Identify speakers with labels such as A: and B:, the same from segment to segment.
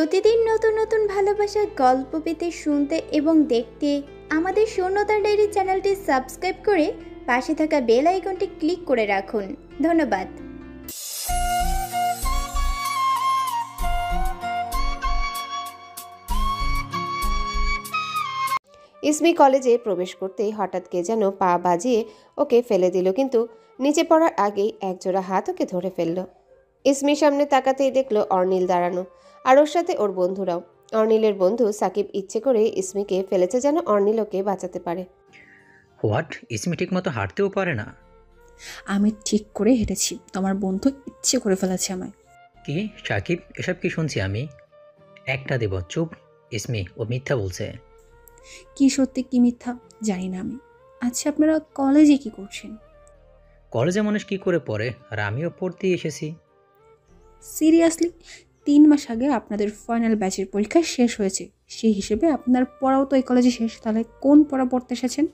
A: প্রতিদিন নতুন নতুন ভালোবাসার গল্প পেতে শুনতে এবং দেখতে আমাদের শূন্যতার ডায়েরি চ্যানেলটি সাবস্ক্রাইব করে পাশে থাকা বেল আইকনটি ক্লিক করে রাখুন। ধন্যবাদ।
B: ইসমি কলেজে প্রবেশ করতেই হঠাৎ কে যেন পা বাজিয়ে ওকে ফেলে দিল, কিন্তু নিচে পড়ার আগেই একজোড়া হাত ওকে ধরে ফেলল। ইসমির সামনে তাকাতেই দেখলো অর্নিল দাঁড়ানো, আর ওর সাথে ওর বন্ধুরাও। অর্নিলের বন্ধু সাকিব ইচ্ছে করে ইসমিকে ফেলেছে যেন অর্নিল ওকে বাঁচাতে পারে।
C: হোয়াট? ইসমি ঠিক মতো হাঁটতেও পারে না?
D: আমি ঠিক করে হেঁটেছি, তোমার বন্ধু ইচ্ছে করে ফেলেছে আমায়।
C: কি সাকিব, এসব কি শুনছি আমি? একটা দেব, চুপ। ইসমি, ও মিথ্যা বলছে।
D: কি সত্যি কি মিথ্যা জানি না আমি। আচ্ছা, আপনারা কলেজে কি করছেন?
C: কলেজে মানুষ কি করে পড়ে, আর আমিও পড়তেই এসেছি।
D: সিরিয়াসলি? 3 মাস আগে আপনাদের ফাইনাল ব্যাচের পরীক্ষা শেষ হয়েছে, সেই হিসেবে আপনার পড়াও তো এই কলেজে শেষ, তাহলে কোন পড়া পড়তে এসেছেন?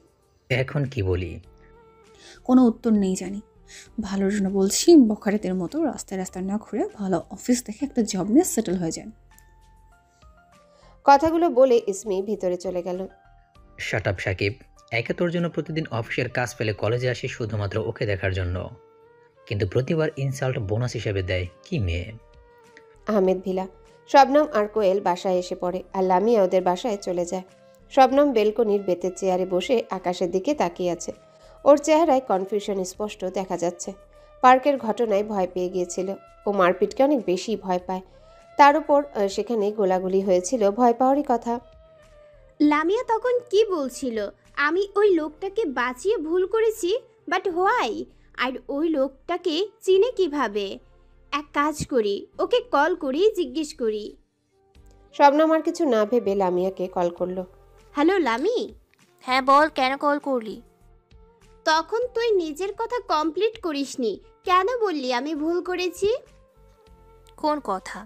C: এখন কি বলি?
D: কোনো উত্তর নেই জানি। ভালোর জন্য বলছি, বখারেদের মতো রাস্তায় রাস্তায় না ঘুরে ভালো অফিস দেখে একটা জব নিয়ে সেটেল হয়ে যান।
B: কথাগুলো বলে ইসমি ভিতরে চলে গেল।
C: Shut up Shakib. একে তোর জন্য প্রতিদিন অফিসের কাজ ফেলে কলেজে আসি শুধুমাত্র ওকে দেখার জন্য, কিন্তু প্রতিবার ইনসাল্ট বোনাস হিসেবে দেয়। কি মেয়ে!
B: আহমেদ ভিলা। শবনম আর কোয়েল বাসায় এসে পড়ে, আর লামিয়া ওদের বাসায় চলে যায়। শবনম বেলকনির বেতের চেয়ারে বসে আকাশের দিকে তাকিয়ে আছে। ওর চেহারায় কনফিউশন স্পষ্ট দেখা যাচ্ছে। পার্কের ঘটনায় ভয় পেয়ে গিয়েছিল। ও মারপিটকে অনেক বেশি ভয় পায়। তার উপর সেখানে গোলাগুলি হয়েছিল, ভয় পাওয়ারই কথা।
A: লামিয়া তখন কি বলছিল? আমি ওই লোকটাকে বাঁচিয়ে ভুল করেছি, বাট হোয়াই? আর ওই লোকটাকে চিনে কিভাবে? এক কাজ করি, ওকে কল করি, জিজ্ঞেস করি।
B: শবনম আর কিছু না ভেবে লামিয়াকে কল করলো।
A: হ্যালো লামি।
E: হ্যাঁ বল, কেন কল করলি?
A: তখন তুই নিজের কথা কমপ্লিট করিসনি, কেন বললি আমি ভুল করেছি?
E: কোন কথা?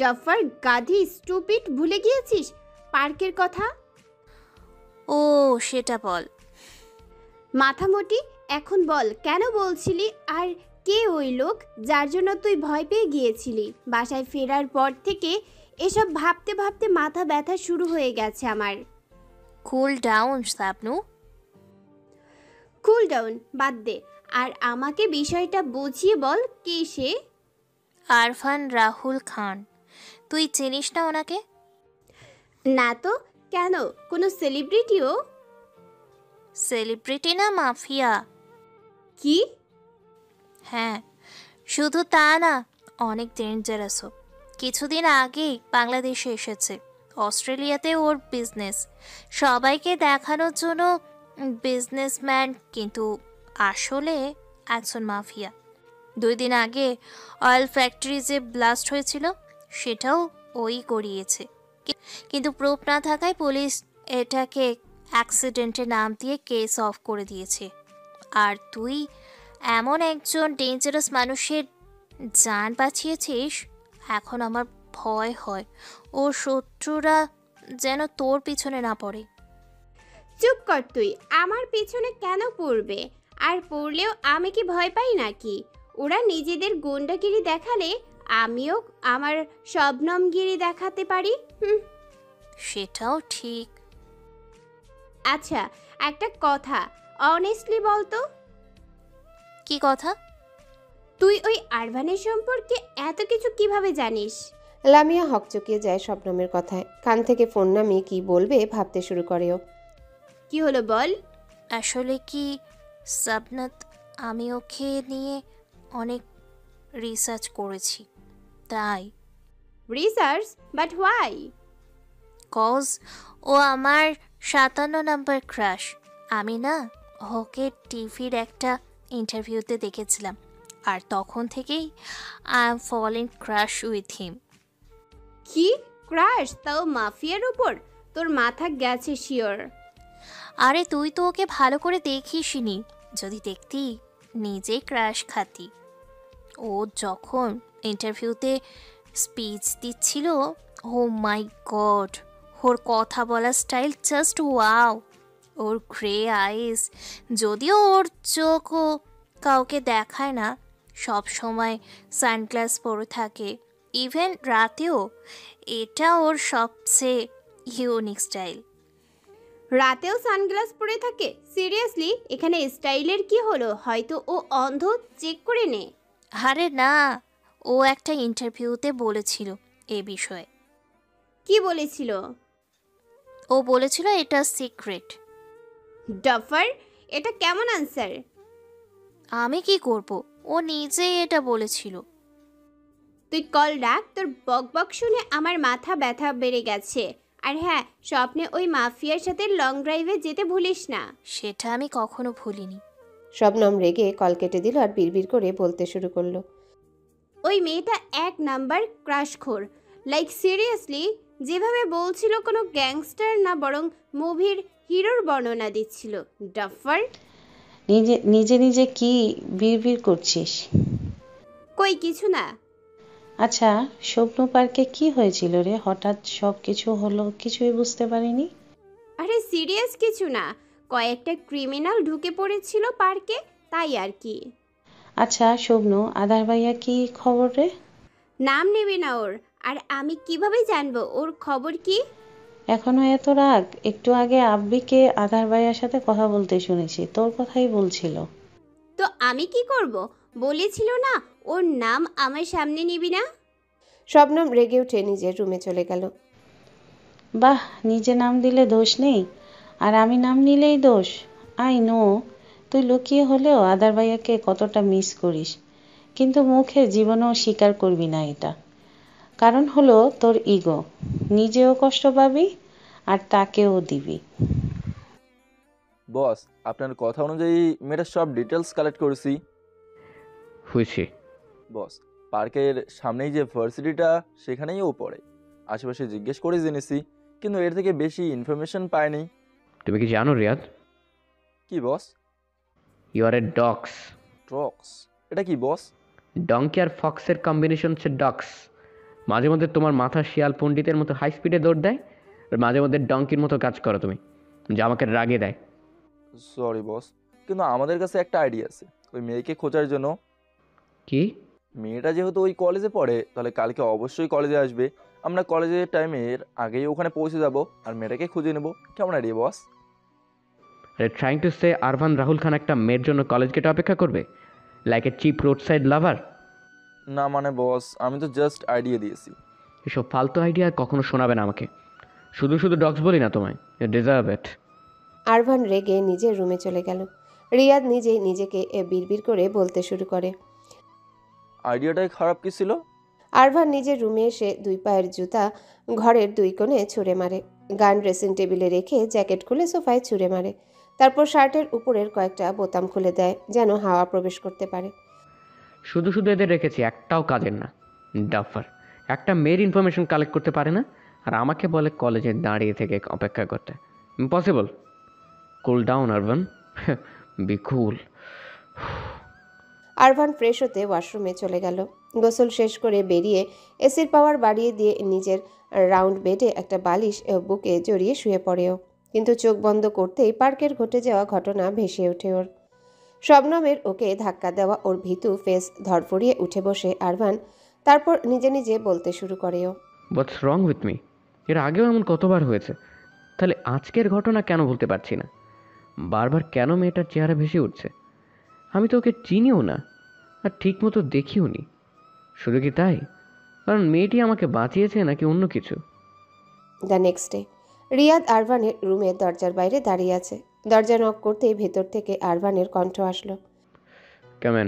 A: ডফার গাধি, স্টুপিড, ভুলে গিয়েছিস পার্কের কথা?
E: ও সেটা বল।
A: মাথামোটি, এখন বল কেন বলছিলি, আর কে ওই লোক যার জন্য তুই ভয় পেয়ে গিয়েছিলি? বাসায় ফেরার পর থেকে এসব ভাবতে ভাবতে মাথা ব্যথা শুরু হয়ে গেছে আমার।
E: Cool down Shabnu.
A: Cool down বাদ দে, আর আমাকে বিষয়টা বুঝিয়ে বল, কে সে?
E: আরফান রাহুল খান। তুই চিনিস না ওনাকে?
A: না তো, কেন? কোনো সেলিব্রিটিও?
E: সেলিব্রিটি না, মাফিয়া।
A: কি?
E: হ্যাঁ, শুধু তা না, অনেক ডেঞ্জারাসও। কিছুদিন আগেই বাংলাদেশে এসেছে। অস্ট্রেলিয়াতে ওর বিজনেস, সবাইকে দেখানোর জন্য বিজনেসম্যান, কিন্তু আসলে একজন মাফিয়া। 2 দিন আগে অয়েল ফ্যাক্টরি যে ব্লাস্ট হয়েছিল, সেটাও ওই করিয়েছে। কিন্তু প্রুফ না থাকায় পুলিশ এটাকে অ্যাক্সিডেন্টের নাম দিয়ে কেস অফ করে দিয়েছে। আর তুই এমন একজন ডেঞ্জারাস মানুষের জান বাঁচিয়েছিস, এখন আমার ভয় হয় ওর শত্রুরা যেন তোর পিছনে না পড়ে।
A: চুপ কর তুই, আমার পিছনে কেন পড়বে? আর পড়লেও আমি কি ভয় পাই নাকি? ওরা নিজেদের গুন্ডাগিরি দেখালে আমিও আমার শবনমগিরি দেখাতে পারি।
E: সেটাও ঠিক।
A: আচ্ছা, একটা কথা অনেস্টলি বলতো।
E: কি কথা?
A: তুই ওই আরভানের সম্পর্কে এত কিছু কিভাবে জানিস?
B: লামিয়া হকচকিয়ে যায় শবনমের কথায়। কান থেকে ফোন নামিয়ে কি বলবে ভাবতে শুরু করে ও।
A: কি হলো বল।
E: আসলে কি সাবনাত, আমি ওকে নিয়ে অনেক রিসার্চ করেছি, তাই।
A: রিসার্চ? But why?
E: কজ ও আমার 57 নাম্বার ক্রাশ। আমি না ওকে টিভির একটা ইন্টারভিউতে দেখেছিলাম, আর তখন থেকেই I am falling crush with him.
A: কি ক্রাশ, তাও মাফিয়ার উপর? তোর মাথা গেছে শিওর।
E: আরে তুই তো ওকে ভালো করে দেখিসনি, যদি দেখতি নিজেই ক্রাশ খাতি। ও যখন ইন্টারভিউতে স্পিচ দিচ্ছিল, ও মাই গড, ওর কথা বলার স্টাইল জাস্ট ওয়াও। ওর গ্রে আইস, যদিও ওর চোখও কাউকে দেখায় না, সব সময় সানগ্লাস পরে থাকে, ইভেন রাতেও। এটা ওর সবচেয়ে ইউনিক স্টাইল।
A: রাতেও সানগ্লাস পরে থাকে? সিরিয়াসলি? এখানে স্টাইলের কি হলো? হয়তো ও অন্ধ, চেক করে নে।
E: আরে না, ও একটা ইন্টারভিউতে বলেছিল এ বিষয়ে।
A: কি বলেছিল?
E: ও বলেছিল এটা সিক্রেট।
A: ডাফার, এটা কেমন আনসার?
E: আমি কি করব, ও নিজেই এটা বলেছিল।
A: তুই কল রাখ, তোর বকবক শুনে আমার মাথা ব্যথা বেড়ে গেছে। আর হ্যাঁ, স্বপ্নে ওই মাফিয়ার সাথে লং ড্রাইভে যেতে ভুলিস না।
E: সেটা আমি কখনো ভুলিনি।
B: শবনম রেগে কল কেটে দিল আর বিড়বিড় করে বলতে শুরু করলো।
A: ওই মেয়েটা এক নাম্বার ক্রাশখোর। লাইক সিরিয়াসলি, যেভাবে বলছিল কোনো গ্যাংস্টার না, বরং মুভির হিরোর বর্ণনা দিচ্ছিল। ডাফার,
F: নিজে নিজে নিজে কি বিড়বিড় করছিস?
A: কই কিছু না।
F: আচ্ছা, স্বপ্ন পার্কে কি হয়েছিল রে? হঠাৎ সব কিছু হলো, কিছুই বুঝতে পারিনি।
A: আরে সিরিয়াস কিছু না, কয়েকটা ক্রিমিনাল ঢুকে পড়েছিল পার্কে, তাই আর কি।
F: আচ্ছা স্বপ্ন, আধার ভাইয়া কি খবর রে?
A: নাম নেবে না ওর। আর আমি কিভাবে জানবো ওর খবর কি?
F: এখনো এত রাগ? একটু আগে আব্বিকে আধার ভাইয়ার সাথে কথা বলতে শুনেছি, তোর কথাই বলছিল।
A: তো আমি কি করব? বলেছিল না ওর নাম আমার সামনে নিবি না।
B: শবনম রেগে উঠে নিজের রুমে চলে গেল।
F: বাহ, নিজে নাম দিলে দোষ নেই, আর আমি নাম নিলেই দোষ। আই নো তুই লুকিয়ে হলেও আধার ভাইয়াকে কতটা মিস করিস, কিন্তু মুখে জীবনেও স্বীকার করবি না এটা। কারণ হলো তোর ইগো, নিজেও কষ্ট পাবি আর তাকেও দিবি।
G: বস, আপনার কথা অনুযায়ী মেয়েটার সব ডিটেলস কালেক্ট করেছি।
H: হয়েছে।
G: বস, পার্কের সামনেই যে ভার্সিটিটা, সেখানেই ও পড়ে। আশেপাশে জিজ্ঞেস করে জেনেছি, কিন্তু এর থেকে বেশি ইনফরমেশন পাইনি।
H: তুমি কি জানো রিয়াদ,
G: কি বস?
H: You R A dogs.
G: ড্রক্স? এটা কি বস?
H: ডঙ্কি আর ফক্সের কম্বিনেশন হচ্ছে ডগস। মাঝে মধ্যে তোমার মাথা শিয়াল পণ্ডিতের মতো হাই স্পিডে দৌড় দেয়, আর মাঝে মধ্যে ডঙ্কির মতো কাজ করো তুমি, যা আমাকে রাগে দেয়।
G: সরি বস, কিন্তু আমাদের কাছে একটা আইডিয়া আছে ওই মেয়েকে খোঁজার জন্য।
H: কি?
G: মেয়েটা যেহেতু ওই কলেজে পড়ে, তাহলে কালকে অবশ্যই কলেজে আসবে। আমরা কলেজের টাইমের আগেই ওখানে পৌঁছে যাব আর মেয়েটাকে খুঁজে নেব। কেমন আইডিয়া বস?
H: আরে trying to say Aarvan Rahul Khan একটা মেয়ের জন্য কলেজ গেটে অপেক্ষা করবে, like a cheap roadside lover?
G: না মানে বস, আমি তো জাস্ট আইডিয়া দিয়েছি।
H: এসব ফালতু আইডিয়া কখনো শোনাবে না আমাকে। শুধু শুধু ডগস বলি না তোমায়, ইউ ডিজার্ভ ইট।
B: আরভান রেগে নিজের রুমে চলে গেল। রিয়াদ নিজেই নিজেকে বিড়বিড় করে বলতে শুরু করে।
G: আইডিয়াটাই খারাপ কি ছিল?
B: আরভান নিজের রুমে এসে দুই পায়ের জুতা ঘরের দুই কোণে ছুঁড়ে মারে, গান ড্রেসিং টেবিলে রেখে জ্যাকেট খুলে সোফায় ছুঁড়ে মারে, তারপর শার্টের উপরের কয়েকটা বোতাম খুলে দেয় যেন হাওয়া প্রবেশ করতে পারে।
H: শুধু শুধু এদের রেখেছি, একটাও কাজের না। ডাফার একটা মেয়ের ইনফরমেশন কালেক্ট করতে পারে না, আর আমাকে বলে কলেজে দাঁড়িয়ে থেকে অপেক্ষা করতে। Impossible. Cool down Aarvan, be cool.
B: Aarvan fresh হতে ওয়াশরুমে চলে গেল। গোসল শেষ করে বেরিয়ে এসির পাওয়ার বাড়িয়ে দিয়ে নিজের রাউন্ড বেডে একটা বালিশ বুকে জড়িয়ে শুয়ে পড়েও, কিন্তু চোখ বন্ধ করতেই পার্কের ঘটে যাওয়া ঘটনা ভেসে ওঠে ওর। শবনমের ওকে ধাক্কা দেওয়া ওর ভীতু ফেস ধরফড়িয়ে উঠে বসে আরভান, তারপর নিজে নিজে বলতে শুরু করেও।
H: হোয়াটস রং উইথ মি? এর আগেও এমন কতবার হয়েছে, তাহলে আজকের ঘটনা কেন বলতে পারছি না? বারবার কেন মেয়েটার চেহারা ভেসে উঠছে? আমি তো ওকে চিনিও না, আর ঠিক মতো দেখিও নি। শুধু কি তাই? কারণ মেয়েটি আমাকে বাঁচিয়েছে নাকি অন্য কিছু?
B: দ্য নেক্সট ডে রিয়াদ আরভানের রুমের দরজার বাইরে দাঁড়িয়ে আছে। দরজা নক করতেই ভেতর থেকে আরভানের কণ্ঠ আসলো।
H: কেমন?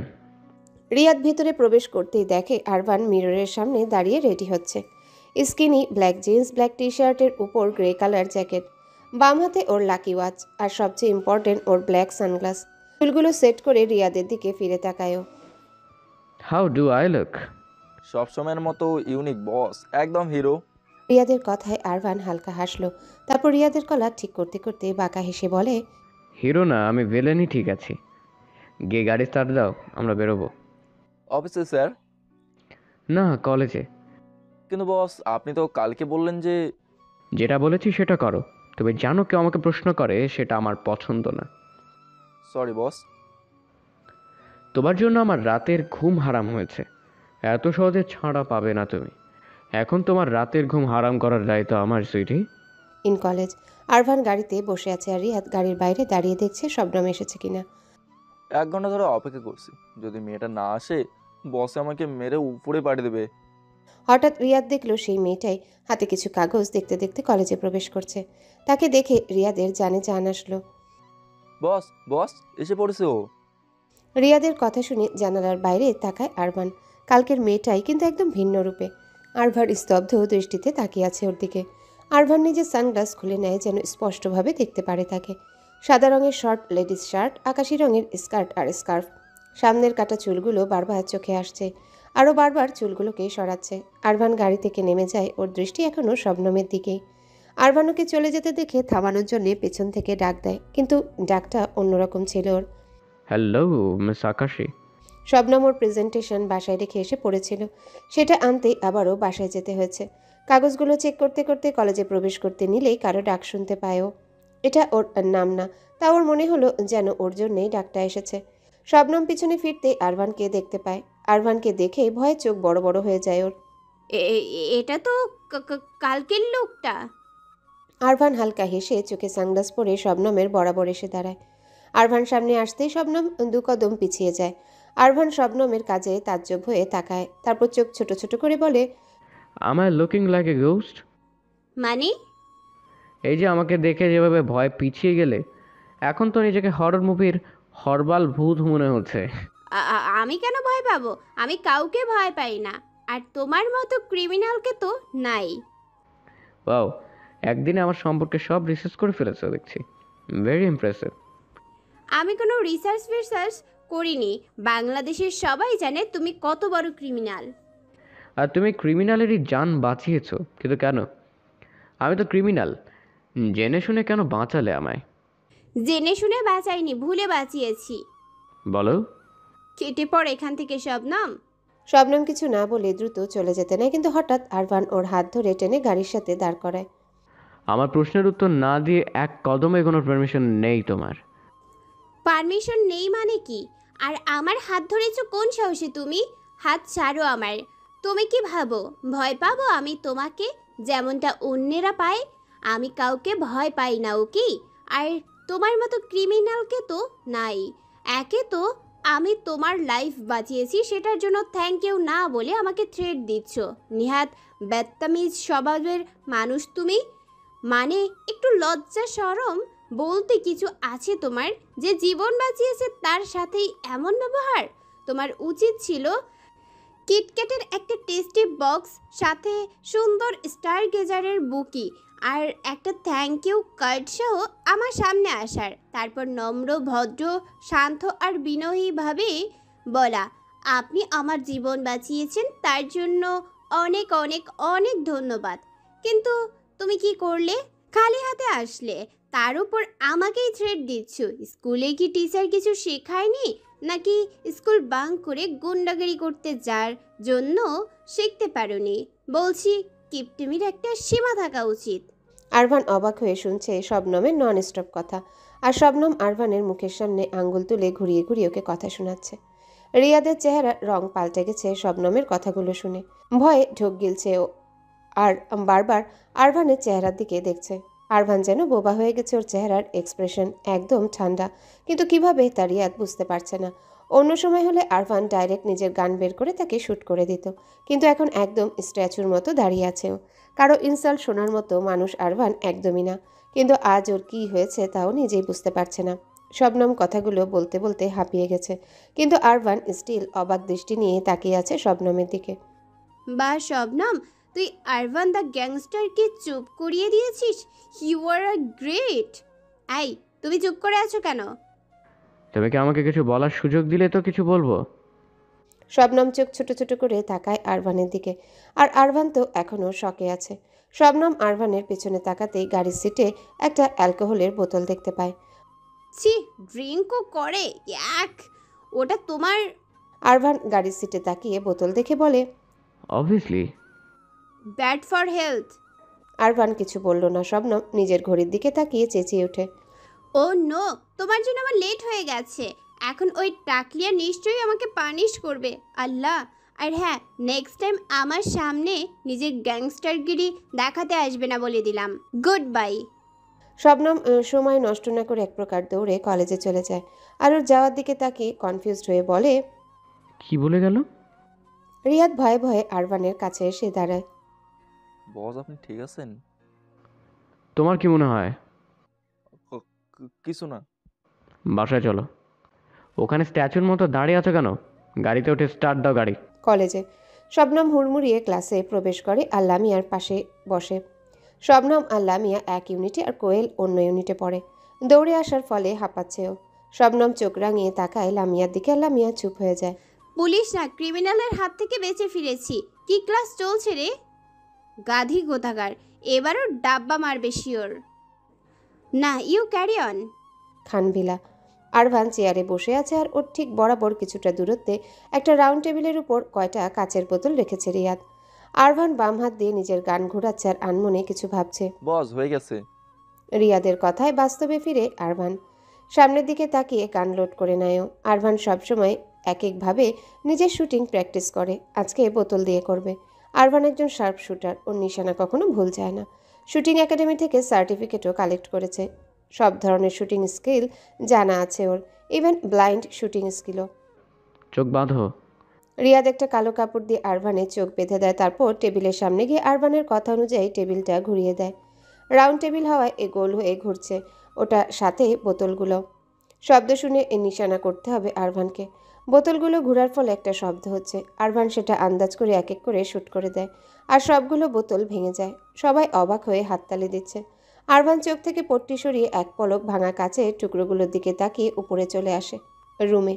B: রিয়াদ ভিতরে প্রবেশ করতেই দেখে আরভান মিররের সামনে দাঁড়িয়ে রেডি হচ্ছে। স্কিনি ব্ল্যাক জিন্স, ব্ল্যাক টি শার্টের উপর গ্রে কালার জ্যাকেট, বাম হাতে ওর লাকি ওয়াচ, আর সবচেয়ে ইম্পর্টেন্ট ওর ব্ল্যাক সানগ্লাস। চুলগুলো সেট করে রিয়াদের দিকে ফিরে তাকায়ও।
H: How do I look?
G: সব সময়ের মতো ইউনিক বস, একদম হিরো।
B: রিয়াদের কথায় আরভান হালকা হাসলো, তারপর রিয়াদের গলা ঠিক করতে করতে বাঁকা হেসে বলে,
H: হিরো না, আমি ভিলেনই ঠিক আছি। গিয়ে গাড়ি স্টার্ট দাও, আমরা বেরোবো।
G: অফিসে স্যার?
H: না, কলেজে।
G: কিন্তু বস, আপনি তো কালকে বললেন যে।
H: যেটা বলেছি সেটা করো। তবে জানো কেউ আমাকে প্রশ্ন করে, সেটা আমার পছন্দ না।
G: Sorry boss.
H: তোমার জন্য আমার রাতের ঘুম হারাম হয়েছে। এত সহজে ছাড়া পাবে না তুমি। এখন তোমার রাতের ঘুম হারাম করার দায়িত্ব আমার, সুইটি।
B: ইন কলেজ আরভান গাড়িতে বসে আছে আর রিয়াদ গাড়ির বাইরে দাঁড়িয়ে দেখছে শবনম এসেছে কিনা।
G: 1 ঘন্টা ধরে অপেক্ষা করছি, যদি মেয়েটা না আসে বসে আমাকে মেরে উপরে পাঠিয়ে দেবে।
B: হঠাৎ রিয়াদ দেখলো সেই মেয়েটাই হাতে কিছু কাগজ দেখতে দেখতে কলেজে প্রবেশ করছে। তাকে দেখে রিয়াদের জানে জান আসলো।
G: বস বস এসে পড়েছে ও।
B: রিয়াদের কথা শুনে জানালার বাইরে তাকায় আরভান। কালকের মেয়েটাই কিন্তু একদম ভিন্ন রূপে। আরভার স্তব্ধ দৃষ্টিতে তাকিয়ে আছে ওর দিকে। আরভান নিজের সানগ্লাস খুলে নেয় যেন স্পষ্টভাবে দেখতে পারে তাকে। সাদা রঙের শর্ট লেডিস শার্ট, আকাশি রঙের স্কার্ট আর স্কার্ফ। সামনের কাটা চুলগুলো বারবার চোখে আসছে, আরও বারবার চুলগুলোকে সরাচ্ছে। আরভান গাড়ি থেকে নেমে যায়, ওর দৃষ্টি এখনও শবনমের দিকেই। আরভানুকে চলে যেতে দেখে থামানোর জন্য পেছন থেকে ডাক দেয়, কিন্তু ডাকটা অন্যরকম ছিল ওর।
H: হ্যালো মিস আকাশী।
B: শবনম ওর প্রেজেন্টেশন বাসায় রেখে এসে পড়েছিল, সেটা আনতেই আবারও বাসায় যেতে হয়েছে। কাগজগুলো চেক করতে করতে কলেজে প্রবেশ করতে নিলেই কারো ডাক শুনতে পায় ও। এটা ওর নাম না, তা ওর মনে হলো যেন ওর জন্যেই ডাকটা এসেছে। শবনম পিছনে ফিরতেই আরভানকে দেখতে পায়। আরভানকে দেখে ভয়ে চোখ বড় বড় হয়ে যায় ওর।
A: এটা তো কালকের লোকটা।
B: আরভান হালকা হেসে চোখে সানগ্লাস পরে শবনমের বরাবর এসে দাঁড়ায়। আরভান সামনে আসতেই শবনম 2 কদম পিছিয়ে যায়। আরভান শবনমের কাজে তাজ্জব হয়ে তাকায়, তারপর চোখ ছোট ছোট করে বলে,
H: আমার লুকিং লাইক এ গোস্ট?
A: মানে?
H: এই যে আমাকে দেখে যেভাবে ভয় পিছিয়ে গেলে, এখন তো নিজেকে হরর মুভির হরবাল ভূত মনে হচ্ছে।
A: আমি কেন ভয় পাবো? আমি কাউকে ভয় পাই না, আর তোমার মতো ক্রিমিনালকে তো নাই।
H: ওয়াও, একদিনে আমার সম্পর্কে সব রিসার্চ করে ফেলেছো দেখছি। Very impressive.
A: আমি কোনো রিসার্চ করিনি। বাংলাদেশের সবাই জানে তুমি কত বড় ক্রিমিনাল।
H: আর তুমি ক্রিমিনালেরই জান বাঁচিয়েছো, কিন্তু কেন? আমি তো ক্রিমিনাল, জেনে শুনে কেন বাঁচালে আমায়?
A: জেনে শুনে বাঁচাইনি, ভুলে বাঁচিয়েছি।
H: বলো।
A: কেটে পড় এখান থেকে শবনম।
B: শবনম কিছু না বলে দ্রুত চলে যেতে নেয়, কিন্তু হঠাৎ আরভান ওর হাত ধরে টেনে গাড়ির সাথে দাঁড় করায়।
H: আমার প্রশ্নের উত্তর না দিয়ে 1 কদম এগোনোর পারমিশন নেই তোমার।
A: পারমিশন নেই মানে কি? আর আমার হাত ধরেছো কোন সাহসে তুমি? হাত ছাড়ো আমার। তুমি কি ভাবো ভয় পাবো আমি তোমাকে, যেমনটা অন্যেরা পায়? আমি কাউকে ভয় পাই না, ও কি? আর তোমার মতো ক্রিমিনালকে তো নাই। একে তো আমি তোমার লাইফ বাঁচিয়েছি, সেটার জন্য থ্যাংক ইউ না বলে আমাকে থ্রেট দিচ্ছ। নিহাত বেত্তামিজ স্বভাবের মানুষ তুমি। মানে একটু লজ্জা শরম বলতে কিছু আছে তোমার? যে জীবন বাঁচিয়েছে তার সাথেই এমন ব্যবহার? তোমার উচিত ছিল কিটক্যাটের একটা টেস্টি বক্স, সাথে সুন্দর স্টার গেজারের বুকি আর একটা থ্যাংক ইউ কার্ড সহ আমার সামনে আসার। তারপর নম্র, ভদ্র, শান্ত আর বিনয়ীভাবে বলা, আপনি আমার জীবন বাঁচিয়েছেন, তার জন্য অনেক অনেক অনেক ধন্যবাদ। কিন্তু তুমি কি করলে? খালি হাতে আসলে, তার উপর আমাকেই থ্রেট দিচ্ছ। স্কুলে কি টিচার কিছু শেখায়নি নাকি? স্কুল বাঙ্ক করে গুন্ডাগিরি করতে যার জন্য শিখতে পারোনি? বলছি কিপটিমির একটা সীমা থাকা উচিত।
B: আরভান অবাক হয়ে শুনছে শবনমের নন স্টপ কথা, আর শবনম আরভানের মুখের সামনে আঙ্গুল তুলে ঘুরিয়ে ঘুরিয়ে ওকে কথা শোনাচ্ছে। রিয়াদের চেহারার রং পাল্টে গেছে শবনমের কথাগুলো শুনে। ভয়ে ঢোক গিলছে ও, আর বারবার আরভানের চেহারার দিকে দেখছে। আরভান যেন বোবা হয়ে গেছে ওর চেহারার এক্সপ্রেশন একদম ঠান্ডা, কিন্তু কিভাবে তা রিয়াদ বুঝতে পারছে না। অন্য সময় হলে আরভান ডাইরেক্ট নিজের গান বের করে তাকে শ্যুট করে দিত, কিন্তু এখন একদম স্ট্যাচুর মতো দাঁড়িয়ে আছে ও। কারো ইনসাল্ট শোনার মতো মানুষ আরভান একদমই না, কিন্তু আজ ওর কী হয়েছে তাও নিজেই বুঝতে পারছে না। শবনম কথাগুলো বলতে বলতে হাঁপিয়ে গেছে, কিন্তু আরভান স্টিল অবাক দৃষ্টি নিয়ে তাকিয়ে আছে শবনমের দিকে।
A: বা শবনম, তুই আরভান দ্য গ্যাংস্টারকে চুপ করিয়ে দিয়েছিস। You are a great. এই, তুমি চুপ করে আছো কেন?
H: তুমি কি আমাকে কিছু বলার সুযোগ দিলে তো কিছু বলবো।
B: শবনম চোখ ছোট ছোট করে তাকায় আরভানের দিকে, আর আরভান তো এখনও শকে আছে। শবনম আরভানের পেছনে তাকাতেই গাড়ির সিটে একটা অ্যালকোহলের বোতল দেখতে পায়।
A: ছি, ড্রিঙ্কও করে এক। ওটা তোমার?
B: আরভান গাড়ির সিটে তাকিয়ে বোতল দেখে বলে,
H: obviously.
A: Bad for health.
B: Aarvan কিছু বলল না। শবনম নিজের ঘড়ির দিকে তাকিয়ে চেঁচিয়ে ওঠে,
A: ও নো, তোমার জন্য আমার লেট হয়ে গেছে। এখন ওই টাকলিয়া নিশ্চয়ই আমাকে পানিশ করবে। আল্লাহ, আর হ্যাঁ, নেক্সট টাইম আমার সামনে নিজের গ্যাংস্টারগিরি দেখাতে আসবে না বলে দিলাম। Good bye.
B: শবনম সময় নষ্ট না করে এক প্রকার দৌড়ে কলেজে চলে যায়। আর ওর যাওয়ার দিকে তাকিয়ে কনফিউজড হয়ে বলে।
H: কি বলে গেল?
B: রিয়াদ ভয়ে ভয়ে আরভানের কাছে এসে দাঁড়ায়।
G: বস আপনি ঠিক আছেন?
H: তোমার কি মনে হয়?
G: কিছু না।
H: বাসায় চলো। ওখানে স্ট্যাচুর মতো দাঁড়িয়ে আছো কেন? গাড়িতে উঠে স্টার্ট দাও গাড়ি।
B: কলেজে শবনম হুড়মুড়িয়ে ক্লাসে প্রবেশ করে আর লামিয়ার পাশে বসে। শবনম আর লামিয়া এক ইউনিটে আর কোয়েল অন্য ইউনিটে পড়ে। দৌড়ে আসার ফলে হাঁপাচ্ছেও। শবনম চোখ রাঙিয়ে তাকায় লামিয়ার দিকে আর লামিয়া চুপ হয়ে যায়।
A: পুলিশ না, ক্রিমিনালের হাত থেকে বেঁচে ফিরেছি। কি ক্লাস চলছে রে? গাধি গোতাগার, এবারও ডাব্বা মারবে শিওর। না, ইউ ক্যারি অন।
B: খানভিলা আরভান চেয়ারে বসে আছে আর ওর ঠিক বরাবর কিছুটা দূরত্বে একটা রাউন্ড টেবিলের উপর কয়টা কাচের বোতল রেখেছে রিয়াদ। আরভান বাম হাত দিয়ে নিজের গান ঘোরাচ্ছে আর আনমনে কিছু ভাবছে।
G: বস হয়ে গেছে।
B: রিয়াদের কথায় বাস্তবে ফিরে আরভান। সামনের দিকে তাকিয়ে গান লোড করে নেয়ও। আরভান সবসময় এক একভাবে নিজের শুটিং প্র্যাকটিস করে, আজকে বোতল দিয়ে করবে। আরভান একজন শার্প শুটার, ওর নিশানা কখনো ভুল যায় না। শুটিং একাডেমি থেকে সার্টিফিকেটও কালেক্ট করেছে। সব ধরনের শুটিং স্কিল জানা আছে ওর, ইভেন ব্লাইন্ড শুটিং স্কিলও।
H: চোখ বাঁধো।
B: রিয়াদ একটা কালো কাপড় দিয়ে আরভানের চোখ বেঁধে দেয়, তারপর টেবিলের সামনে গিয়ে আরভানের কথা অনুযায়ী টেবিলটা ঘুরিয়ে দেয়। রাউন্ড টেবিল হওয়ায় গোল হয়ে ঘুরছে, ওটা সাথে বোতলগুলো। শব্দ শুনে নিশানা করতে হবে আরভানকে। বোতলগুলো ঘোরার ফলে একটা শব্দ হচ্ছে। আরভান সেটা আন্দাজ করে এক এক করে শ্যুট করে দেয়, আর সবগুলো বোতল ভেঙে যায়। সবাই অবাক হয়ে হাততালি দিচ্ছে। আরভান চোখ থেকে পট্টি সরিয়ে এক পলক ভাঙা কাচের টুকরোগুলোর দিকে তাকিয়ে উপরে চলে আসে রুমে।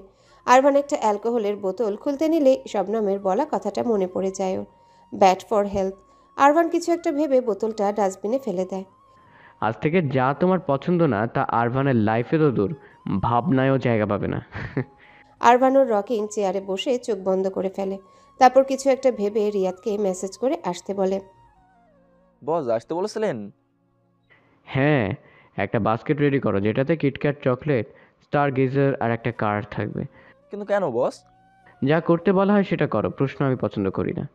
B: আরভান একটা অ্যালকোহলের বোতল খুলতে নিলেই শবনমের বলা কথাটা মনে পড়ে যায় ওর, ব্যাড ফর হেলথ। আরভান কিছু একটা ভেবে বোতলটা ডাস্টবিনে ফেলে দেয়।
H: আজ থেকে যা তোমার পছন্দ না তা আরভানের লাইফে তো দূর, ভাবনায়ও জায়গা পাবে না।
B: আরভান ওর রকিং চেয়ারে বসে চোখ বন্ধ করে ফেলে। তারপর কিছু একটা ভেবে রিয়াদকে মেসেজ করে আসতে বলে।
G: বস আসতে বলেছিলেন?
H: হ্যাঁ, একটা বাস্কেট রেডি করো যেটাতে কিটক্যাট চকলেট, স্টার গেজার আর একটা কার্ড থাকবে।
G: কিন্তু কেন বস?
H: যা করতে বলা হয় সেটা করো, প্রশ্ন আমি পছন্দ করি না।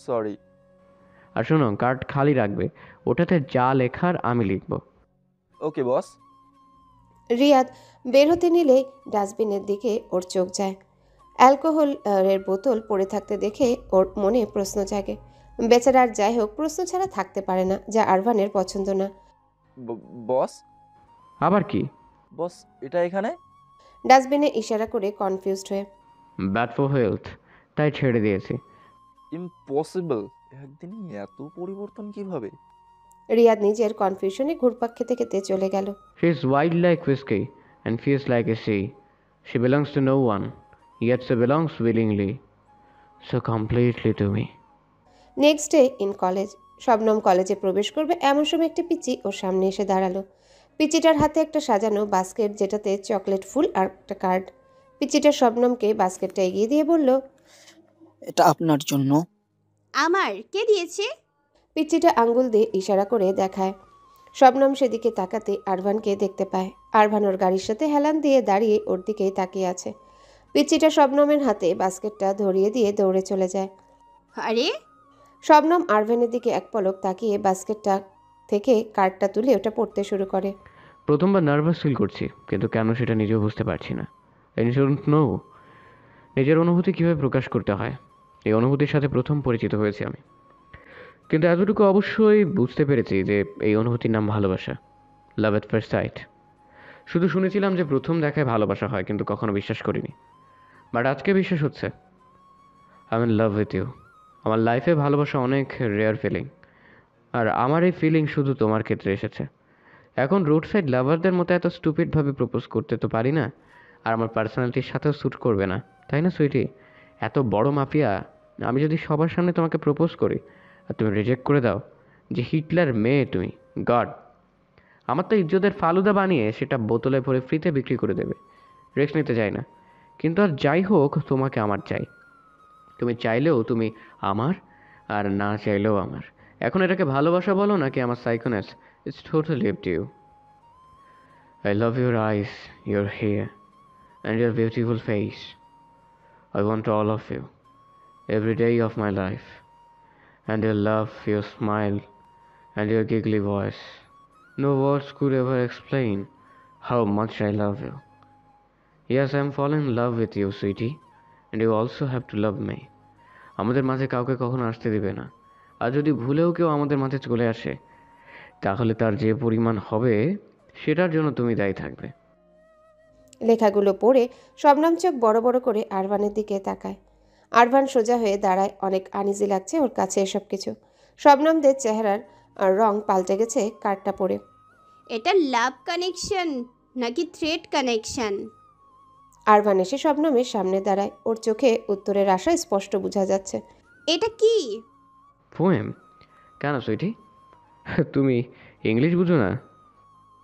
G: সরি।
H: আর শোনো, কার্ড খালি রাখবে, ওটাতে যা লেখার আমি লিখব।
G: ওকে বস।
B: রিয়াদ বের হতে নিলেই ডাস্টবিনের দিকে ওর চোখ যায়। অ্যালকোহলের বোতল পড়ে থাকতে দেখে ওর মনে প্রশ্ন জাগে। বেচারার যাই হোক, প্রশ্ন ছাড়া থাকতে পারে না, যা আরভানের পছন্দ না।
G: বস।
H: আবার কি?
G: বস এটা এখানে?
B: ডাস্টবিনে ইশারা করে কনফিউজড হয়ে।
H: ব্যাড ফর হেলথ, তাই ছেড়ে দিয়েছি।
G: ইম্পসিবল, একদিনই এত পরিবর্তন কিভাবে?
B: রিয়াদ নিজের কনফিউশনে ঘুরপাক খেতে খেতে চলে গেল।
H: She is wide like whiskey and feels like a sea. She belongs to no one, yet she belongs willingly, so completely to me.
B: Next day in college. Shabnam কলেজে প্রবেশ করবে এমন সময় একটা পিচি ওর সামনে এসে দাঁড়ালো। পিচিটার হাতে একটা সাজানো বাস্কেট, যেটাতে চকলেট ফুল আর একটা কার্ড। পিচিটা শবনমকে বাস্কেটটা এগিয়ে দিয়ে বলল,
I: এটা আপনার জন্য।
A: আমার? কে দিয়েছে?
B: পিচিটা আঙ্গুল দিয়ে ইশারা করে দেখায়। শবনম সেদিকে তাকাতে আরভানকে দেখতে পায়। আরভান ওর গাড়ির সাথে হেলান দিয়ে দাঁড়িয়ে ওর দিকেই তাকিয়ে আছে। পিচিটা শবনমের হাতে বাস্কেটটা ধরিয়ে দিয়ে দৌড়ে চলে যায়।
A: আরে,
B: শবনম আরভানের দিকে এক পলক তাকিয়ে বাস্কেটটা থেকে কার্ডটা তুলে ওটা পড়তে শুরু করে।
H: প্রথমবার নার্ভাস ফিল করছি, কিন্তু কেন সেটা নিজেও বুঝতে পারছি না। I don't know নিজের অনুভূতি কীভাবে প্রকাশ করতে হয়। এই অনুভূতির সাথে প্রথম পরিচিত হয়েছি আমি, কিন্তু এতটুকু অবশ্যই বুঝতে পেরেছি যে এই অনুভূতির নাম ভালোবাসা। লাভ এট ফার্স্ট সাইট। শুধু শুনেছিলাম যে প্রথম দেখায় ভালোবাসা হয়, কিন্তু কখনো বিশ্বাস করিনি। বাট আজকে বিশ্বাস হচ্ছে। I am in love with you. আমার লাইফে ভালোবাসা অনেক রেয়ার ফিলিং, আর আমার এই ফিলিং শুধু তোমার ক্ষেত্রে এসেছে। এখন রোড সাইড লাভারদের মতো এত স্টুপিডভাবে প্রপোজ করতে তো পারি না, আর আমার পার্সোনালিটির সাথেও স্যুট করবে না, তাই না সুইটি? এত বড় মাফিয়া আমি যদি সবার সামনে তোমাকে প্রপোজ করি আর তুমি রিজেক্ট করে দাও, যে হিটলার মেয়ে তুমি, গড! আমার তো ইজ্জতের ফালুদা বানিয়ে সেটা বোতলে ভরে ফ্রিতে বিক্রি করে দেবে। রিস্ক নিতে চাই না, কিন্তু আর যাই হোক তোমাকে আমার চাই। তুমি চাইলেও তুমি আমার, আর না চাইলেও আমার। এখন এটাকে ভালোবাসা বলো নাকি আমার psychoness, it's totally up to you. I love your eyes, your hair, and your beautiful face. I want all of you. every day of my life. And your love, your smile, and your giggly voice. No words could ever explain how much I love you. Yes, I'm falling in love with you, sweetie, and you also have to love me. আমাদের মাঝে কাউকে কখনো আসতে দিবে না। আর যদি ভুলেও কেউ আমাদের মাঝে চলে আসে, তাহলে তার যে পরিমাণ হবে সেটার জন্য তুমি দায়ী থাকবে।
B: লেখাগুলো পড়ে শবনম চোখ বড় বড় করে আরভানের দিকে তাকায়। আরভান সোজা হয়ে দাঁড়ায়, অনেক আনইজি লাগছে ওর কাছে এসব কিছু। শবনমদের চেহারার রং পাল্টে গেছে কার্ডটা পড়ে।
A: এটা লাভ কানেকশন নাকি থ্রেড কানেকশন?
B: আরভান এসে শবনমের সামনে দাঁড়ায়, ওর চোখে উত্তরের আশা স্পষ্ট বোঝা যাচ্ছে।
A: এটা কি?
H: পোয়েম? কেন সুইটি, তুমি ইংলিশ বুঝো না?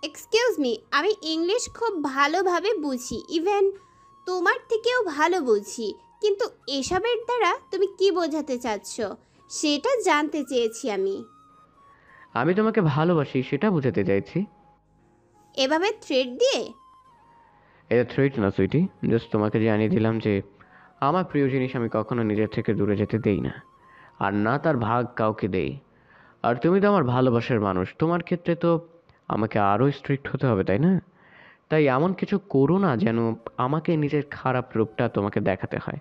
A: এক্সকিউজ মি, আমি ইংলিশ খুব ভালোভাবে বুঝি, ইভেন তোমার থেকেও ভালো বুঝি, কিন্তু এসবের দ্বারা তুমি কি বোঝাতে চাচ্ছ সেটা জানতে চেয়েছি আমি।
H: আমি তোমাকে ভালোবাসি সেটা বোঝাতে চাইছি।
A: এভাবে থ্রেড দিয়ে?
H: এটা থ্রেট না সুইটি, জাস্ট তোমাকে জানিয়ে দিলাম যে আমার প্রিয় জিনিস আমি কখনো নিজের থেকে দূরে যেতে দেই না, আর না তার ভাগ কাউকে দেই। আর তুমি তো আমার ভালোবাসার মানুষ, তোমার ক্ষেত্রে তো আমাকে আরও স্ট্রিক্ট হতে হবে, তাই না? তাই এমন কিছু করো না যেন আমাকে নিজের খারাপ রূপটা তোমাকে দেখাতে হয়।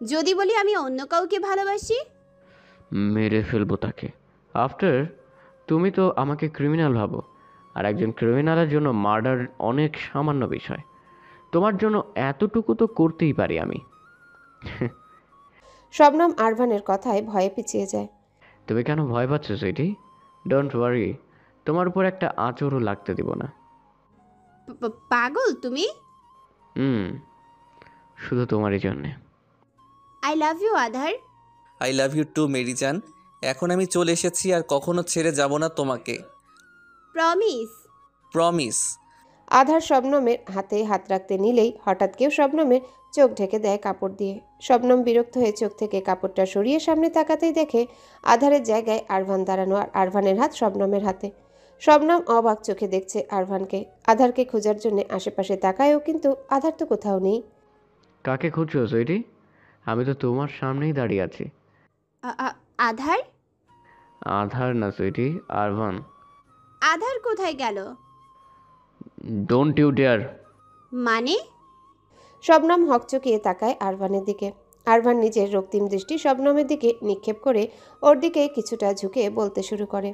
A: যদি বলি আমি অন্য কাউকে ভালোবাসি?
H: মেরে ফেলবো তাকে। আফটার, তুমি তো আমাকে ক্রিমিনাল ভাবো, আর একজন ক্রিমিনালের জন্য মার্ডার অনেক সামান্য বিষয়। তোমার জন্য এতটুকু তো করতেই পারি আমি।
B: শবনম আরভানের কথায় ভয়ে পিছিয়ে যায়।
H: তুমি কেন ভয় পাচ্ছ সুইটি? ডোন্ট ওয়ারি, তোমার উপর একটা আঁচড়ও লাগতে দিব না।
A: পাগল তুমি?
H: শুধু তোমারই জন্যে।
A: I love you Aadhar.
J: I love you too মেরিজান। এখন আমি চলে এসেছি আর কখনো ছেড়ে যাব না তোমাকে।
A: প্রমিস?
J: প্রমিস।
B: আধার শবনমের হাতে হাত রাখতে নিলেই হঠাৎ কেউ শবনমের চোখ ঢেকে দেয় কাপড় দিয়ে। শবনম বিরক্ত হয়ে চোখ থেকে কাপড়টা সরিয়ে সামনে তাকাতেই দেখে আধারের জায়গায় আরভান দাঁড়ানো, আর আরভানের হাত শবনমের হাতে। শবনম অবাক চোখে দেখছে আরভানকে। আধারকে খোঁজার জন্য আশেপাশে তাকায়ও, কিন্তু আধার তো কোথাও নেই।
H: কাকে খুঁজছো সুইটি? আমি তো তোমার সামনেই দাঁড়িয়ে আছি।
A: আধার?
H: আধার না সুইটি, আরভান।
A: আধার কোথায় গেল?
H: Don't you dare.
A: মানে?
B: শবনম হকচকিয়ে তাকায় আরভানের দিকে। আরভান নিজের রক্তিম দৃষ্টি শবনমের দিকে নিক্ষেপ করে ওর দিকে কিছুটা ঝুঁকে বলতে শুরু করে,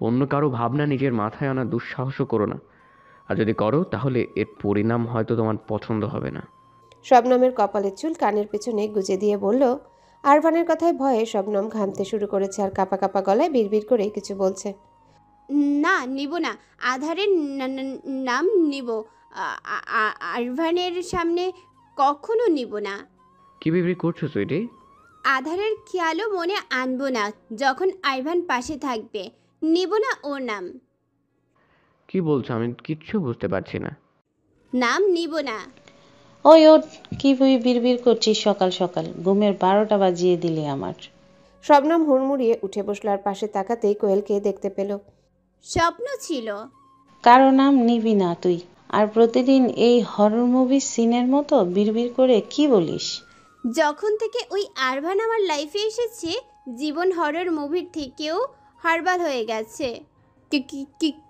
H: অন্য কারো ভাবনা নিজের মাথায় আনা দুঃসাহসও করো না, আর যদি করো তাহলে এর পরিণাম হয়তো তোমার পছন্দ হবে না।
B: শবনমের কপালের চুল কানের পেছনে গুজে দিয়ে বলল। আরভানের কথায় ভয়ে শবনম ঘামতে শুরু করেছে, আর কাঁপা কাঁপা গলায় বিড়বিড় করে কিছু বলছে।
A: না, নিব না। আধারের নাম নিব, আরভানের সামনে কখনো নিব না।
H: কি বিড়বিড় করছো সুইটি?
A: আধারের খেয়ালও মনে আনবো না যখন আরভান পাশে থাকবে। নিব না ওর নাম।
H: কি বলছো? আমি কিচ্ছু বুঝতে পারছি না।
A: নাম নিব না।
F: ওই ওর কি বিড়বিড় করছিস সকাল সকাল? ঘুমের 12টা বাজিয়ে দিলে আমার।
B: শবনম হুড়মুড়িয়ে উঠে বসল, আর পাশে তাকাতেই কোয়েলকে দেখতে পেল।
A: স্বপ্ন ছিল।
F: কারো নাম নিবি না তুই, আর প্রতিদিন এই হরর মুভি সিনের মতো বিড়বিড় করে কি বলিস?
A: যখন থেকে ওই আরভান আমার লাইফে এসেছে, জীবন হরর মুভির থেকেও হারবাল হয়ে গেছে।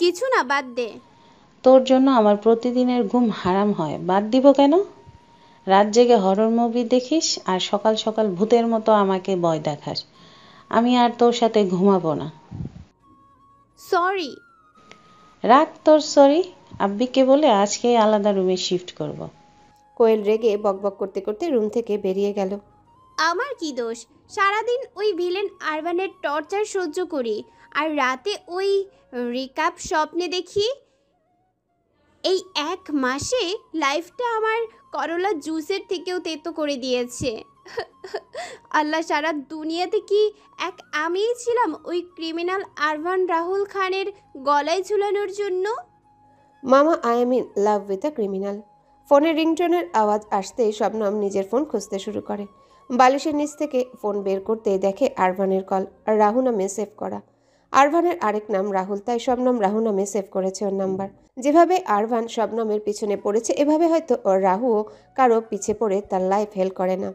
A: কিছু না, বাদ দে।
F: তোর জন্য আমার প্রতিদিনের ঘুম হারাম হয়, বাদ দিব কেন? রাত জেগে হরর মুভি দেখিস আর সকাল সকাল ভূতের মতো আমাকে ভয় দেখাস। আমি আর তোর সাথে ঘুমাবো না।
A: সরি।
F: রাখ তোর সরি, আব্বিকে বলে আজকেই আলাদা রুমে শিফট করব।
B: কোয়েল রেগে বকবক করতে করতে রুম থেকে বেরিয়ে গেল।
A: আমার কি দোষ? সারাদিন ওই ভিলেন আরভানের টর্চার সহ্য করি, আর রাতে ওই রিক্যাপ স্বপ্নে দেখি। এই 1 মাসে লাইফটা আমার করলা জুসের থেকেও তেতো করে দিয়েছে। আল্লাহ, সারা দুনিয়াতে কি এক আমিই ছিলাম ওই ক্রিমিনাল আরভান রাহুল খানের গলায় ঝুলানোর জন্য?
B: মামা, I am in love with a criminal. ফোনের রিংটোনের আওয়াজ আসতেই শবনম নিজের ফোন খুঁজতে শুরু করে। বালিশের নিচ থেকে ফোন বের করতেই দেখে আরভানের কল, আর রাহু নামে সেভ করা। আরভানের আরেক নাম রাহুল, তাই শবনম রাহু নামে সেভ করেছে ওর নাম্বার। যেভাবে আরভান শবনমের পিছনে পড়েছে, এভাবে হয়তো ওর রাহুও কারো পিছে পড়ে তার লাইফ হেল্প করে না।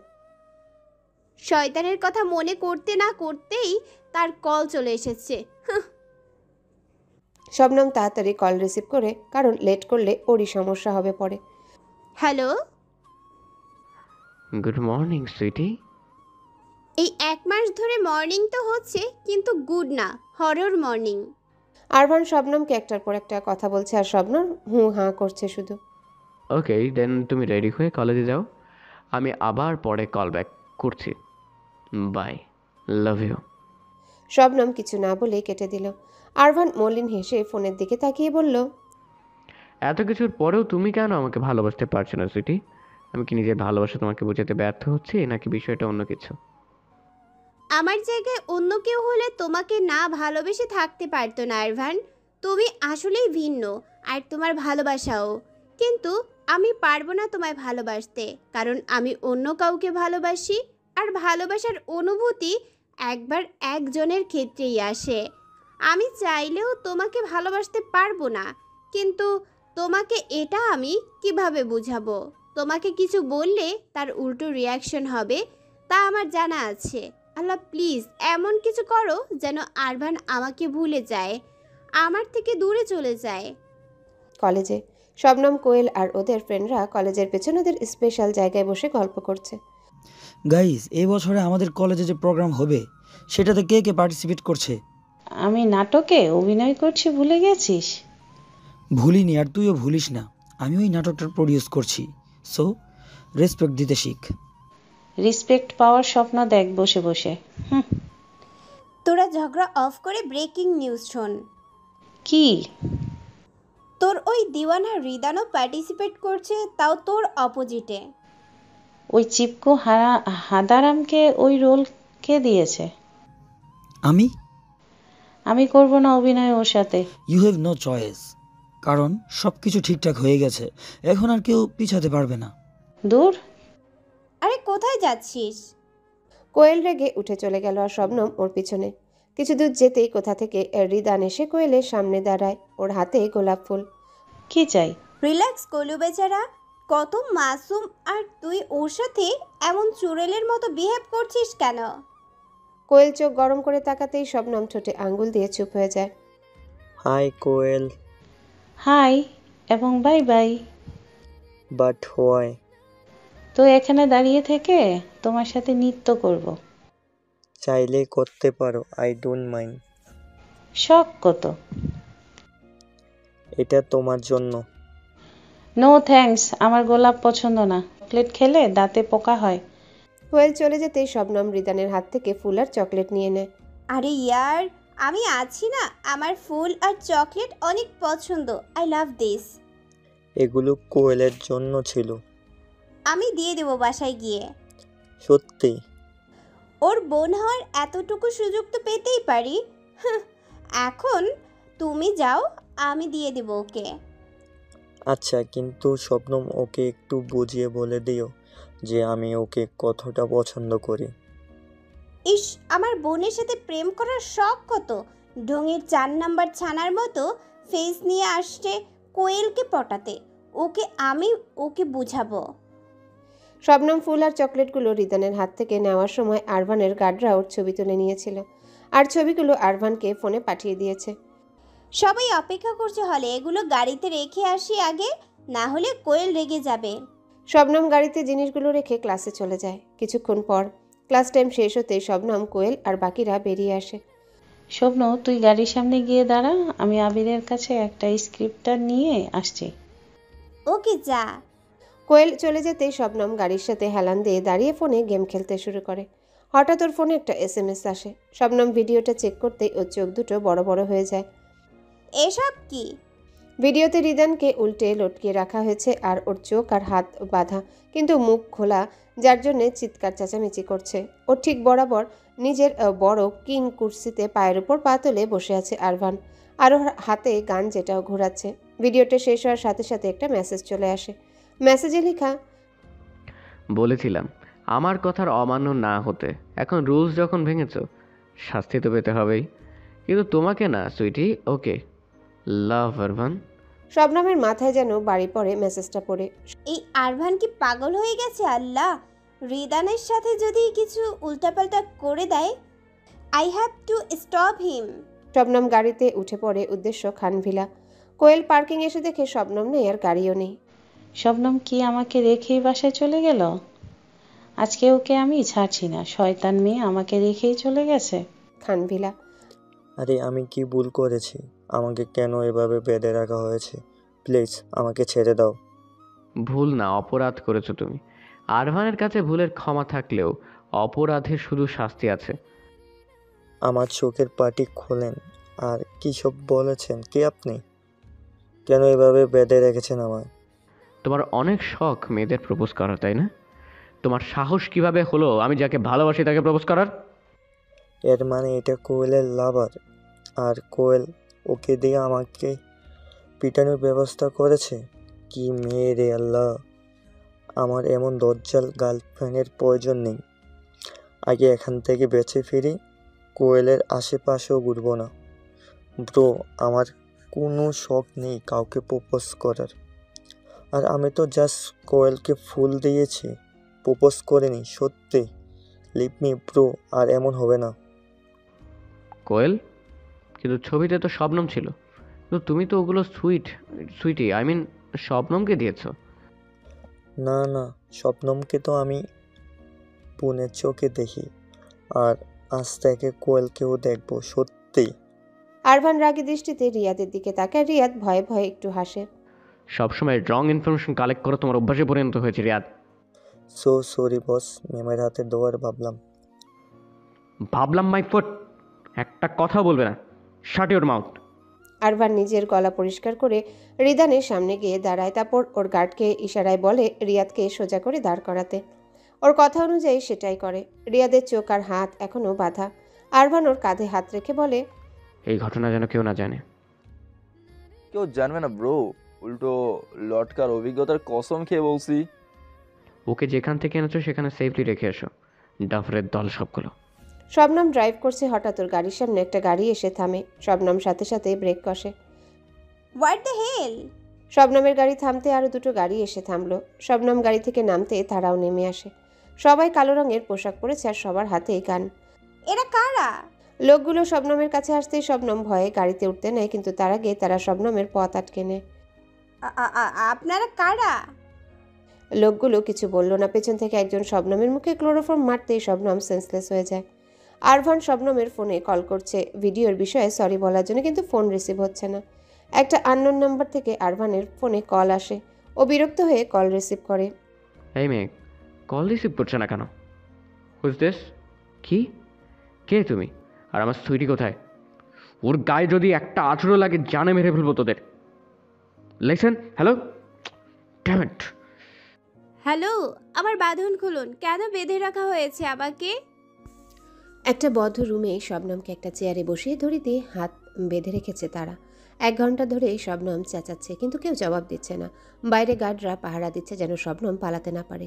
A: শয়তানের কথা মনে করতে না করতেই তার কল চলে এসেছে।
B: শবনম তাড়াতাড়ি কল রিসিভ করে, কারণ লেট করলে ওরই সমস্যা হবে পরে।
A: Hello,
H: good morning sweetie.
A: এই 1 মাস ধরে মর্নিং তো হচ্ছে, কিন্তু গুড না, হরর মর্নিং।
B: আরভান শবনমকে একটার পর একটা কথা বলছে, আর শবনম হুঁ হাঁ করছে শুধু।
H: ওকে দেন, তুমি রেডি হয়ে কলেজে যাও, আমি আবার পরে কল ব্যাক করছি। Bye, love you.
B: শবনম কিছু না বলেই কেটে দিল। আরভান মলিন হেসে ফোনের দিকে তাকিয়ে বলল,
H: এত কিছুর পরেও তুমি কেন আমাকে ভালোবাসতে পারছো না সুইটি? আমি কি নিজের ভালোবাসা তোমাকে বোঝাতে ব্যর্থ হচ্ছি, নাকি বিষয়টা অন্য কিছু?
A: আমার জায়গায় অন্য কেউ হলে তোমাকে না ভালোবেসে থাকতে পারতো না আরভান। তুমি আসলেই ভিন্ন, আর তোমার ভালোবাসাও। কিন্তু আমি পারবো না তোমায় ভালোবাসতে, কারণ আমি অন্য কাউকে ভালোবাসি। আর ভালোবাসার অনুভূতি একবার একজনের ক্ষেত্রেই আসে। আমি চাইলেও তোমাকে ভালোবাসতে পারবো না, কিন্তু তোমাকে এটা আমি কিভাবে বুঝাবো? তোমাকে কিছু বললে তার উল্টো রিয়াকশন হবে, তা আমার জানা আছে। আল্লাহ প্লিজ এমন কিছু করো যেন আরভান আমাকে ভুলে যায়, আমার থেকে দূরে চলে যায়।
B: কলেজে শবনম, কোয়েল আর ওদের ফ্রেন্ডরা কলেজের পেছনে ওদের স্পেশাল জায়গায় বসে গল্প করছে।
I: গাইজ, এই বছরে আমাদের কলেজে যে প্রোগ্রাম হবে সেটাতে কে কে পার্টিসিপেট করছে?
F: আমি নাটকে অভিনয় করছি, ভুলে গেছিস?
I: ভুলিনি, আর তুইও ভুলিস না। আমি ওই নাটকটা প্রডিউস করছি, সো রেসপেক্ট দিতে শিখ।
F: রেসপেক্ট পাওয়ার স্বপ্ন দেখ বসে বসে।
A: তোরা ঝগড়া অফ করে ব্রেকিং নিউজ শোন।
F: কি?
A: তোর ওই দিওয়ানা রিদানও পার্টিসিপেট করছে, তাও তোর অপোজিটে।
F: ওই চিপকু হাদারামকে ওই রোল কে দিয়েছে? আমি করব না অভিনয় ওর সাথে।
I: ইউ হ্যাভ নো চয়েস, কারণ সব কিছু ঠিকঠাক হয়ে গেছে, এখন আর কেউ পিছাতে পারবে না।
F: দূর।
A: আরে কোথায় যাচ্ছিস?
B: কোয়েল রেগে উঠে চলে গেল, আর শবনম ওর পিছনে। কিছু দূর যেতেই কোথা থেকে রিদান এসে কোয়েলের সামনে দাঁড়ায়, ওর হাতে গোলাপ ফুল।
F: কি চাই?
A: রিল্যাক্স কলু বেচারা, কত মাসুম, আর তুই ওর সাথে এমন চুড়েলের মতো বিহেভ করছিস কেন?
B: কোয়েল চোখ গরম করে তাকাতেই শবনম ঠোঁটে আঙ্গুল দিয়ে চুপ হয়ে যায়।
K: হাই কোয়েল।
F: হাই এবং বাই বাই।
K: But why?
F: তো এখানে দাঁড়িয়ে থেকে তোমার সাথে নৃত্য করব।
K: চাইলে করতে পারো, আই ডোন্ট মাইন্ড।
F: শখ কত?
K: এটা তোমার জন্য।
F: নো থ্যাঙ্কস, আমার গোলাপ পছন্দ না। চকলেট খেলে দাঁতে পোকা হয়।
B: কোয়েল চলে যেতেই শবনম রিদানের হাত থেকে ফুল আর চকলেট নিয়ে নেয়।
A: আরে ইয়ার, আমি আছি না, আমার ফুল আর চকলেট অনেক পছন্দ। I love this.
K: এগুলো কোয়েলের জন্য ছিল।
A: আমি দিয়ে দেবো বাসায় গিয়ে।
K: সত্যি?
A: ওর বোন হওয়ার এতটুকু সুযোগ তো পেতেই পারি। এখন তুমি যাও, আমি দিয়ে দেবো ওকে।
K: আচ্ছা, কিন্তু স্বপ্নম ওকে একটু বুঝিয়ে বলে দিও যে আমি ওকে কতটা পছন্দ করি।
A: ইস, আমার বোনের সাথে প্রেম করার শখ কত! ঢঙের 4 নাম্বার ছানার মতো ফেস নিয়ে আসছে কোয়েলকে পটাতে। ওকে বুঝাবো।
B: শবনম ফুল আর চকলেটগুলো রিদানের হাত থেকে নেওয়ার সময় আরভানের গার্ডরা ওর ছবি তুলে নিয়েছিল, আর ছবিগুলো আরভানকে ফোনে পাঠিয়ে দিয়েছে।
A: সবাই অপেক্ষা করছে হলে, এগুলো গাড়িতে রেখে আসি আগে, না হলে কোয়েল রেগে যাবে।
B: শবনম গাড়িতে জিনিসগুলো রেখে ক্লাসে চলে যায়। কিছুক্ষণ পর ক্লাস টাইম শেষ হতেই শবনম, কোয়েল আর বাকিরা বেরিয়ে আসে।
F: স্বপ্ন, তুই গাড়ির সামনে গিয়ে দাঁড়া, আমি আবিরের কাছে একটা স্ক্রিপ্টটা নিয়ে আসছি।
A: ওকে যা।
B: কোয়েল চলে যেতেই শবনম গাড়ির সাথে হেলান দিয়ে দাঁড়িয়ে ফোনে গেম খেলতে শুরু করে। হঠাৎ ওর ফোনে একটা SMS আসে। শবনম ভিডিওটা চেক করতেই ওর চোখ দুটো বড় বড় হয়ে যায়।
A: এসব কি?
B: ভিডিওতে রিদানকে উল্টে লটকিয়ে রাখা হয়েছে, আর ওর চোখ আর হাত বাঁধা, কিন্তু মুখ খোলা, যার জন্যে চিৎকার চেঁচামেচি করছে। ওর ঠিক বরাবর নিজের বড় কিং কুর্সিতে পায়ের উপর পা তুলে বসে আছে আরভান, আর ওর হাতে গান যেটাও ঘোরাচ্ছে। ভিডিওটা শেষ হওয়ার সাথে সাথে একটা মেসেজ চলে আসে। মেসেজে লেখা,
H: বলেছিলাম আমার কথার অমান্য না হতে, এখন রুলস যখন ভেঙেছো শাস্তি তো পেতে হবেই, কিন্তু তোমাকে না সুইটি। ওকে, লাভ আরভান।
B: শবনমের মাথায় যেন বাড়ি পড়ে মেসেজটা পড়ে।
A: এই আরভান কি পাগল হয়ে গেছে? আল্লাহ, রিদানের সাথে যদি কিছু উল্টাপাল্টা করে দেয়, I have to stop him.
B: Shabnam গাড়িতে উঠে পড়ে, উদ্দেশ্য খানভিলা। কোয়েল পার্কিং এসে দেখে শবনম নেই আর গাড়িও নেই।
F: শবনম কি আমাকে রেখেই বাসায় চলে গেল? আজকে ওকে আমি ছাড়ছি না, শয়তান মেয়ে আমাকে রেখেই চলে গেছে।
B: খানভিলা।
K: আরে আমি কি ভুল করেছি? আমাকে কেন এভাবে বেঁধে রাখা হয়েছে? প্লিজ আমাকে ছেড়ে দাও।
H: ভুল না, অপরাধ করেছো তুমি। আরভানের কাছে ভুলের ক্ষমা থাকলেও অপরাধের শুধু শাস্তি আছে।
K: আমার চোখের পাটি খোলেন। আর কী সব বলেছেন? কে আপনি? কেন এভাবে বেঁধে রেখেছেন আমায়?
H: তোমার অনেক শখ মেয়েদের প্রপোজ করার, তাই না? তোমার সাহস কিভাবে হলো আমি যাকে ভালোবাসি তাকে প্রপোজ করার?
K: এর মানে এটা কোয়েলের লাভার, আর কোয়েল ওকে দিয়ে আমাকে পিটানোর ব্যবস্থা করেছে? কি মেয়ে রে আল্লাহ! আমার এমন দজ্জাল গার্লফ্রেন্ডের প্রয়োজন নেই। আগে এখান থেকে বেঁচে ফিরি, কোয়েলের আশেপাশেও ঘুরবো না। ব্রো, আমার কোনো শখ নেই কাউকে প্রপোজ করার। আর আমি তো জাস্ট কোয়েলকে ফুল দিয়েছি, প্রপোজ করিনি। সত্যি লিভ মি ব্রো, আর এমন হবে না।
H: কোয়েল? কিন্তু ছবিতে তো শবনম ছিল। কিন্তু তুমি তো ওগুলো সুইটি আই মিন শবনমকে দিয়েছো।
K: না না, শবনমকে তো আমি বোনের চোখে দেখি, আর আজ থেকে কোয়েলকেও দেখবো। সত্যি।
B: আরভান রাগী দৃষ্টিতে রিয়াদের দিকে তাকায়। রিয়াদ ভয়ে ভয়ে একটু হাসে।
H: সবসময় রং ইনফরমেশন কালেক্ট করো তোমার অভ্যাসে পরিণত হয়েছে রিয়াদ।
K: সো সরি বস, মেমের হাতে দোয়ার ভাবলাম।
H: My foot! একটা কথা বলবে না, শাট ইউর মাউথ।
B: আরভান নিজের গলা পরিষ্কার করে রিদানের সামনে গিয়ে দাঁড়ায়। তারপর ওর গার্ডকে ইশারায় বলে রিয়াদকে সোজা করে দাঁড় করাতে। ওর কথা অনুযায়ী সেটাই করে। রিয়াদের চোখ আর হাত এখনও বাঁধা। আরভান ওর কাঁধে হাত রেখে বলে,
H: এই ঘটনা যেন কেউ না জানে।
G: কেউ জানবে না ব্রো, উল্টো লটকার অভিজ্ঞতার কসম খেয়ে বলছি।
H: ওকে যেখান থেকে এনেছো সেখানে সেফলি রেখে এসো, ডাফরের দল সবগুলো।
B: শবনম ড্রাইভ করছে। হঠাৎ ওর গাড়ির সামনে একটা গাড়ি এসে থামে। শবনম সাথে সাথে ব্রেক কষে।
A: What the hell?
B: শবনমের গাড়ি থামতে আরও দুটো গাড়ি এসে থামলো। শবনম গাড়ি থেকে নামতে তারাও নেমে আসে। সবাই কালো রঙের পোশাক পরেছে আর সবার হাতেই গান।
A: এরা কারা?
B: লোকগুলো শবনমের কাছে আসতেই শবনম ভয়ে গাড়িতে উঠতে নেয়, কিন্তু তার আগে তারা শবনমের পথ আটকে নেয়।
A: আপনারা কারা?
B: লোকগুলো কিছু বলল না। পেছন থেকে একজন শবনমের মুখে ক্লোরোফর্ম মারতেই শবনম সেন্সলেস হয়ে যায়। আরভান শবনমের ফোনে কল করছে ভিডিওর বিষয়ে সরি বলার জন্য, কিন্তু ফোন রিসিভ হচ্ছে না। একটা আননোন নাম্বার থেকে আরভানের ফোনে কল আসে। ও বিরক্ত হয়ে কল রিসিভ করে।
H: এই মেয়ে, কল রিসিভ করছে না কেন? Who's this? কি? কে তুমি? আর আমার সুইটি কোথায়? ওর গায়ে যদি একটা আঁচড়ও লাগে জানে মেরে ফেলবো তোদের। Listen, hello, damn it.
A: Hello, আমার বাঁধন খুলুন। কেন বেঁধে রাখা হয়েছে আমাকে?
B: একটা বদ্ধ রুমে শবনমকে একটা চেয়ারে বসিয়ে ধরে দিয়ে হাত বেঁধে রেখেছে তারা। 1 ঘন্টা ধরে শবনম চেঁচাচ্ছে, কিন্তু কেউ জবাব দিচ্ছে না। বাইরে গার্ডরা পাহারা দিচ্ছে যেন শবনম পালাতে না পারে।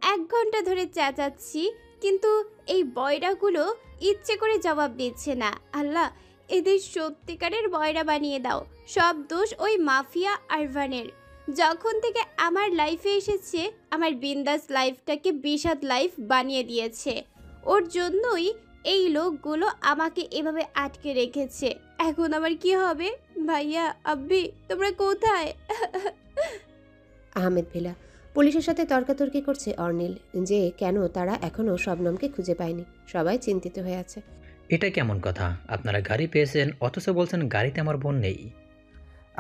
A: 1 ঘন্টা ধরে চেঁচাচ্ছি, কিন্তু এই বয়রাগুলো ইচ্ছে করে জবাব দিচ্ছে না। আল্লাহ, এদের সত্যিকারের বয়রা বানিয়ে দাও। সব দোষ ওই মাফিয়া আরভানের। যখন থেকে আমার লাইফে এসেছে, আমার বিন্দাস লাইফটাকে বিষাদ লাইফ বানিয়ে দিয়েছে। ওর জন্যই এই লোকগুলো আমাকে এভাবে আটকে রেখেছে। এখন আমার কি হবে? ভাইয়া, আব্বি, তোমরা কোথায়?
B: আহমেদ ভিলা। পুলিশের সাথে তর্কাতর্কি করছে অর্নিল যে কেন তারা এখনও শবনমকে খুঁজে পায়নি। সবাই চিন্তিত হয়ে আছে।
C: এটা কেমন কথা? আপনারা গাড়ি পেয়েছেন অথচ বলছেন গাড়িতে আমার বোন নেই।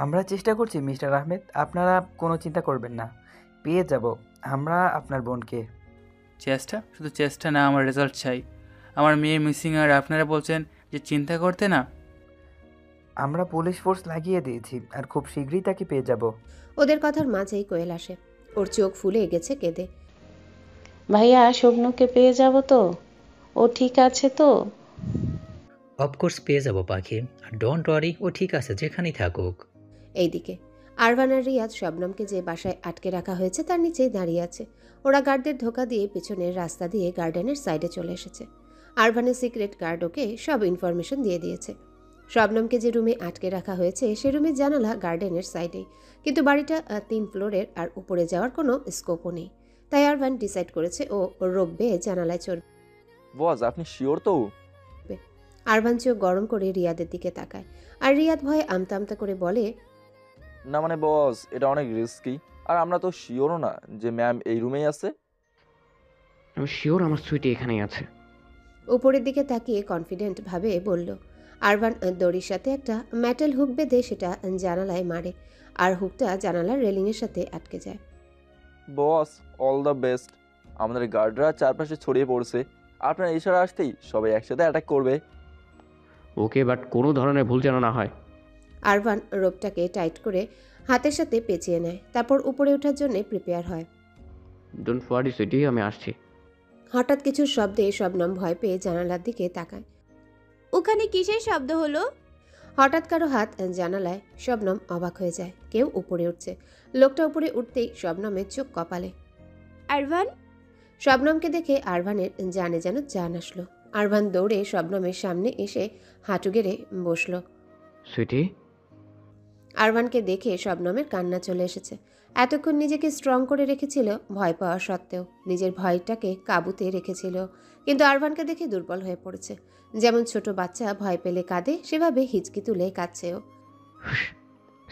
L: আমরা চেষ্টা করছি মিস্টার আহমেদ, আপনারা কোনো চিন্তা করবেন না, পেয়ে যাব আমরা আপনার বোনকে।
M: চেষ্টা? শুধু চেষ্টা না, আমার রেজাল্ট চাই। আমার মেয়ে মিসিং আর আপনারা বলছেন যে চিন্তা করতে না।
L: আমরা পুলিশ ফোর্স লাগিয়ে দিয়েছি আর খুব শীঘ্রই তাকে পেয়ে যাব।
B: ওদের কথার মাঝেই কোয়েল আসে। ওর চোখ ফুলে গেছে কেঁদে।
F: ভাইয়া, শবনমকে পেয়ে যাব তো? ও ঠিক আছে তো?
C: অফকোর্স পেয়ে যাব পাখি, আর ডোন্ট ওয়ারি, ও ঠিক আছে যেখানেই থাকুক।
B: এইদিকে আরভান আর রিয়াদ শবনমকে যে বাসায় আটকে রাখা হয়েছে তার নিচেই দাঁড়িয়ে আছে। ওরা গার্ডদের ধোকা দিয়ে পেছনের রাস্তা দিয়ে গার্ডেনের সাইডে চলে এসেছে। আরভানের সিক্রেট গার্ড ওকে সব ইনফরমেশন দিয়ে দিয়েছে। শবনমকে যে রুমে আটকে রাখা হয়েছে সে রুমের জানালা গার্ডেনের সাইডেই, কিন্তু বাড়িটা 3 ফ্লোরের আর উপরে যাওয়ার কোনো স্কোপও নেই। তাই আরভান ডিসাইড করেছে ও রোপ বেয়ে জানালায় চড়বে।
G: বস আপনি শিওর তো?
B: আরভান চোখ গরম করে রিয়াদের দিকে তাকায়, আর রিয়াদ ভয়ে আমতা আমতা করে বলে,
G: না মানে বস এটা অনেক রিস্কি, আর আমরা তো শিওরও না যে ম্যাম এই রুমেই আছে।
H: আমি শিওর আমার সুইটি এখানেই আছে।
B: উপরের দিকে তাকিয়ে কনফিডেন্ট ভাবে বলল। আরভান দড়ির সাথে একটা মেটাল হুক বেঁধে সেটা জানালায় মারে, আর হুকটা জানালার রেলিংয়ের সাথে আটকে যায়।
G: বস অল দ্য বেস্ট। আমাদের গার্ডরা চারপাশে ছড়িয়ে পড়ছে, আপনার ইশারা আসতেই সবাই একসাথে অ্যাটাক করবে।
H: ওকে, বাট কোনো ধরনের ভুল যেন না হয়।
B: আরভান রোপটাকে টাইট করে হাতের সাথে পেঁচিয়ে নেয়, তারপর উপরে ওঠার জন্য প্রিপেয়ার হয়।
H: ডোন্ট ওয়ারি সুইটি, আমি আসছি।
B: হঠাৎ কিছু শব্দে শবনম ভয় পেয়ে জানালার দিকে তাকায়।
A: ওখানে কিসের শব্দ হলো?
B: হঠাৎ কারো হাত জানালায়, শবনম অবাক হয়ে যায়। কেউ উপরে উঠছে। লোকটা উপরে উঠতেই শবনমের চোখ কপালে।
A: আরভান?
B: শবনমকে দেখে আরভানের জানে যেন জান আসলো। আরভান দৌড়ে শবনমের সামনে এসে হাঁটু গেড়ে বসলো।
H: সুইটি?
B: আরভানকে দেখে শবনমের কান্না চলে এসেছে। এতক্ষণ নিজেকে স্ট্রং করে রেখেছিল ভয় পাওয়া সত্ত্বেও, নিজের ভয়টাকে কাবুতে রেখেছিল, কিন্তু আরভানকে দেখে দুর্বল হয়ে পড়েছে। যেমন ছোট বাচ্চা ভয় পেলে কাঁদে, সেভাবে হিচকি তুলে কাঁদছেও।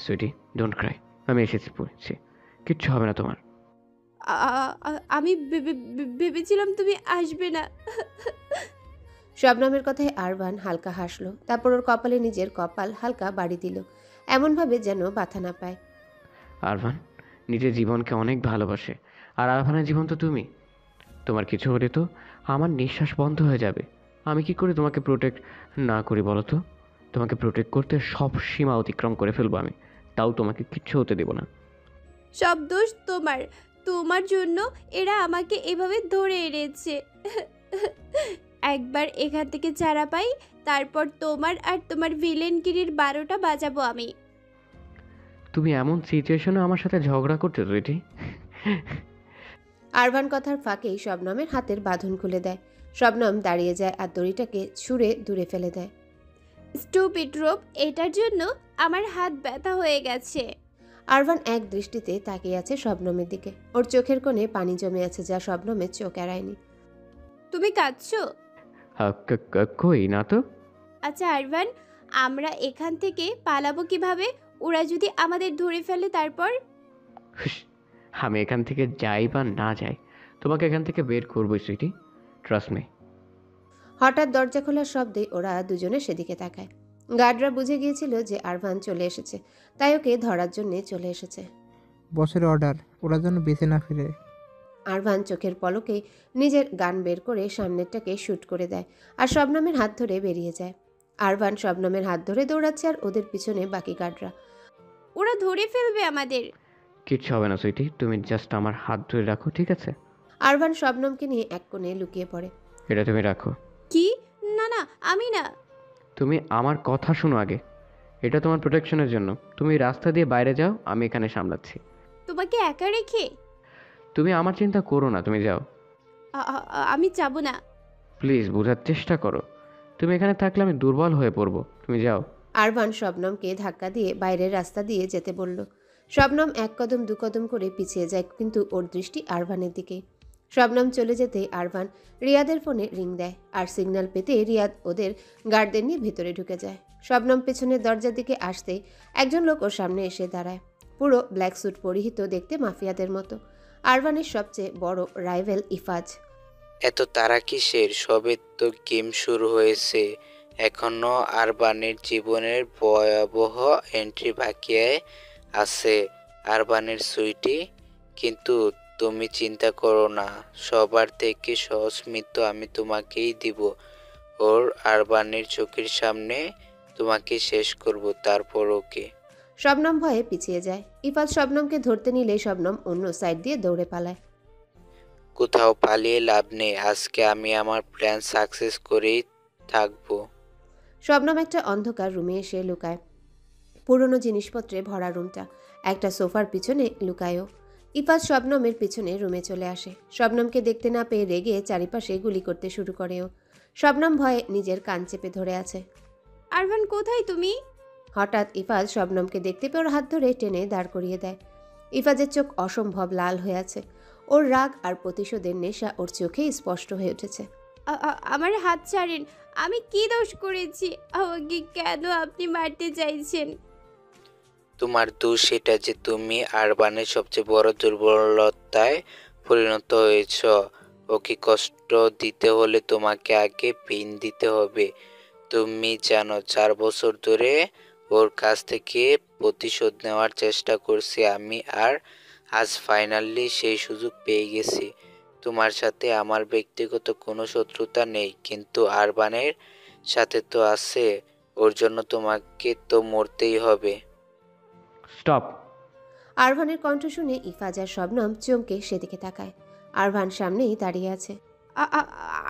H: সুইটি ডোন্ট ক্রাই, আমি এসেছি, পড়েছি, কিচ্ছু হবে না তোমার।
A: আমি ভেবেছিলাম তুমি আসবে না।
B: শবনমের কথায় আরভান হালকা হাসলো, তারপর ওর কপালে নিজের কপাল হালকা বাড়ি দিল, এমনভাবে যেন ব্যথা না পায়।
H: আরভান নিজের জীবনকে অনেক ভালোবাসে, আর আরভানের জীবন তো তুমি। তোমার কিছু হলে তো আমার নিঃশ্বাস বন্ধ হয়ে যাবে। আমি কি করে তোমাকে প্রোটেক্ট না করি বলো তো? তোমাকে প্রোটেক্ট করতে সব সীমা অতিক্রম করে ফেলবো আমি, তাও তোমাকে কিচ্ছু হতে দেব না।
A: সব দোষ তোমার। তোমার জন্য এরা আমাকে এভাবে ধরে এনেছে। একবার এখান থেকে ছাড়া পাই, তারপর তোমার আর তোমার ভিলেনগিরির 12টা বাজাবো আমি।
H: তুমি এমন সিচুয়েশনে আমার সাথে ঝগড়া করছো সুইটি?
B: আরভান কথার ফাঁকেই শবনমের হাতের বাঁধন খুলে দেয়। শবনম দাঁড়িয়ে যায় আর দড়িটাকে ছুঁড়ে দূরে ফেলে দেয়।
A: স্টুপিড রোপ, এটার জন্য আমার হাত ব্যথা হয়ে গেছে।
B: আরভান এক দৃষ্টিতে তাকিয়ে আছে শবনমের দিকে। ওর চোখের কোণে পানি জমে আছে, যা শবনমের চোখ এড়ায়নি।
A: তুমি কাঁদছো?
H: কই না তো।
A: আচ্ছা আরভান, আমরা এখান থেকে পালাবো কিভাবে? ওরা যদি আমাদের ধরে ফেলে তারপর?
H: আমি এখান থেকে যাই বা না যাই, তোমাকে এখান থেকে বের করবোই সুইটি, ট্রাস্ট মি।
B: হঠাৎ দরজা খোলার শব্দে ওরা দুজনে সেদিকে তাকায়। গার্ডরা বুঝে গিয়েছিল যে আরভান চলে এসেছে, তাই ওকে ধরার জন্য চলে এসেছে।
N: বসের অর্ডার, ওরা যেন বেঁচে না ফিরে।
B: আরভান চোখের পলকে নিজের গান বের করে সামনেরটাকে শ্যুট করে দেয়, আর শবনমের হাত ধরে বেরিয়ে যায়। আরভান শবনমের হাত ধরে দৌড়াচ্ছে, আর ওদের পিছনে বাকি গার্ডরা।
A: ওরা ধরে ফেলবে আমাদের।
H: কিচ্ছু হবে না সুইটি, তুমি জাস্ট আমার হাত ধরে রাখো, ঠিক আছে?
B: আরভান শবনমকে নিয়ে এক কোণে লুকিয়ে পড়ে।
H: এটা তুমি রাখো।
A: কি? না না, আমি না।
H: তুমি আমার কথা শোনো আগে, এটা তোমার প্রোটেকশনের জন্য। তুমি রাস্তা দিয়ে বাইরে যাও, আমি এখানে সামলাচ্ছি।
A: তোমাকে একা রেখে?
H: তুমি আমার চিন্তা করো না, তুমি যাও।
A: আমি যাব না।
B: প্লিজ বোঝার চেষ্টা করো, তুমি এখানে থাকলে আমি দুর্বল হয়ে পড়বো, তুমি যাও। আরভান শবনমকে ধাক্কা দিয়ে বাইরের রাস্তা দিয়ে যেতে বলল। শবনম এক কদম দু কদম করে পিছিয়ে যায়, কিন্তু ওর দৃষ্টি আরভানের দিকে। শবনম চলে যেতে আরভান রিয়াদের ফোনে রিং দেয়, আর সিগন্যাল পেতে রিয়াদ ওদের গার্ডদের নিয়ে ভেতরে ঢুকে যায়। শবনম পেছনের দরজার দিকে আসতেই একজন লোক ওর সামনে এসে দাঁড়ায়, পুরো ব্ল্যাক স্যুট পরিহিত, দেখতে মাফিয়াদের মতো। আরভানের সবচেয়ে বড় রাইভেল ইফাজ।
O: এত তারা কিসের? সবে তো গেম শুরু হয়েছে, এখনো আরবানের জীবনের ভয়াবহ এন্ট্রি বাকি আছে। আরবানের সুইটি, কিন্তু তুমি চিন্তা করো না, সবার থেকে সহজ মৃত্যু আমি তোমাকেই দিব। ওর আরবানের চোখের সামনে তোমাকে শেষ করব, তারপর ওকে।
B: শবনম ভয়ে পিছিয়ে যায়। ইফাজ শবনমকে ধরতে নিলে শবনম অন্য সাইড দিয়ে দৌড়ে পালায়।
O: কোথাও পালিয়ে লাভ নেই, আজকে আমি আমার প্ল্যান সাকসেস করেই থাকবো।
B: শবনম একটা অন্ধকার রুমে এসে লুকায়। পুরনো জিনিসপত্রে ভরা রুমটা, একটা সোফার পিছনে লুকায়ও। ইফাজ শবনমের পিছনে রুমে চলে আসে। শবনমকে দেখতে না পেয়ে রেগে চারিপাশে গুলি করতে শুরু করেও। শবনম ভয়ে নিজের কান চেপে ধরে আছে।
A: আরভান, কোথায় তুমি?
B: হঠাৎ ইফাজ শবনমকে দেখতে পেয়ে ওর হাত ধরে টেনে দাঁড় করিয়ে দেয়। ইফাজের চোখ অসম্ভব লাল হয়ে আছে। ওর রাগ আর প্রতিশোধের নেশা ওর চোখে স্পষ্ট হয়ে উঠেছে।
A: আমার হাত ছাড়েন, আমি কি দোষ করেছি? আমাকে কেন আপনি মারতে চাইছেন?
O: তোমার দোষ এটা যে তুমি আরবানের সবচেয়ে বড় দুর্বলতায় পরিণত হয়েছ। ওকে কষ্ট দিতে হলে তোমাকে আগে পেইন দিতে হবে। তুমি জানো 4 বছর ধরে ওর কাছ থেকে প্রতিশোধ নেওয়ার চেষ্টা করছি আমি, আর আজ ফাইনালি সেই সুযোগ পেয়ে গেছি। তোমার সাথে আমার ব্যক্তিগত কোনো শত্রুতা নেই, কিন্তু আরবানের সাথে তো আছে। ওর জন্য তোমাকে তো মরতেই হবে।
H: স্টপ।
B: আরভানের কণ্ঠ শুনে ইফাজ আর শবনম চমকে সেদিকে তাকায়। আরভান সামনেই দাঁড়িয়ে আছে।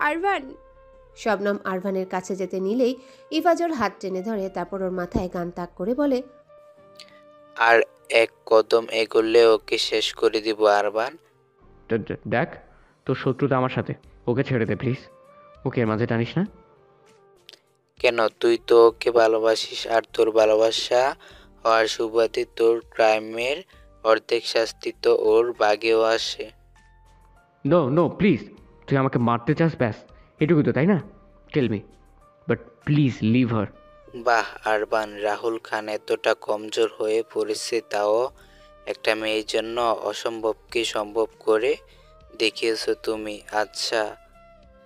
A: আরভান।
B: শবনম আরভানের কাছে যেতে নিলেই ইফাজ ওর হাত টেনে ধরে, তারপর ওর মাথায় গান তাক করে বলে,
O: আর এক কদম এগোলে ওকে শেষ করে দিব আরবান।
H: দেখ, তোর শত্রুতা আমার সাথে, ওকে ছেড়ে দে প্লিজ। ওকে এর মাঝে টানিস না।
O: কেন? তুই তো ওকে ভালোবাসিস, আর তোর ভালোবাসা হওয়ার সুবাদে তোর ক্রাইমের অর্ধেক শাস্তি তো ওর ভাগেও আসে।
H: নো নো প্লিজ, তুই আমাকে মারতে চাস, ব্যাস এটুকু তো, তাই না? Tell me, but please leave her.
O: বাহ আরবান, রাহুল খান এতটা কমজোর হয়ে পড়েছে, তাও একটা মেয়ের জন্য অসম্ভবকে সম্ভব করে দেখিয়েছো তুমি। আচ্ছা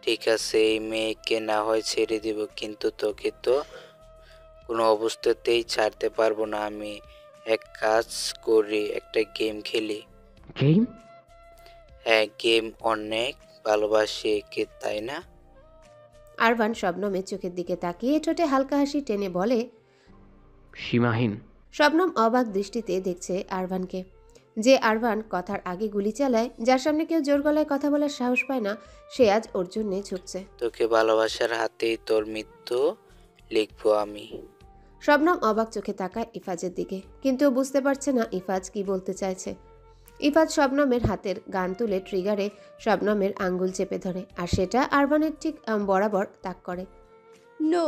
O: ঠিক আছে, এই মেয়েকে না হয় ছেড়ে দিব, কিন্তু তোকে তো কোনো অবস্থাতেই ছাড়তে পারবো না আমি। এক কাজ করি, একটা গেম খেলি।
H: গেম?
O: হ্যাঁ গেম, অনেক ভালোবাসি একে, তাই না?
B: আরভান শবনমের চোখের দিকে তাকিয়ে ঠোঁটে হালকা হাসি টেনে বলে,
H: সীমাহীন।
B: শবনম অবাক দৃষ্টিতে দেখছে আরভানকে। যে আরভান কথার আগে গুলি চালায়, যার সামনে কেউ জোর গলায় কথা বলার সাহস পায় না, সে আজ ওর জন্যে ঝুঁকছে।
O: তোকে ভালোবাসার হাতেই তোর মৃত্যু লিখবো আমি।
B: শবনম অবাক চোখে তাকায় ইফাজের দিকে, কিন্তু ও বুঝতে পারছে না ইফাজ কি বলতে চাইছে। ইফাজ শবনমের হাতের গান তুলে ট্রিগারে শবনমের আঙ্গুল চেপে ধরে, আর সেটা আরভানের ঠিক বরাবর তাক করে।
A: নো।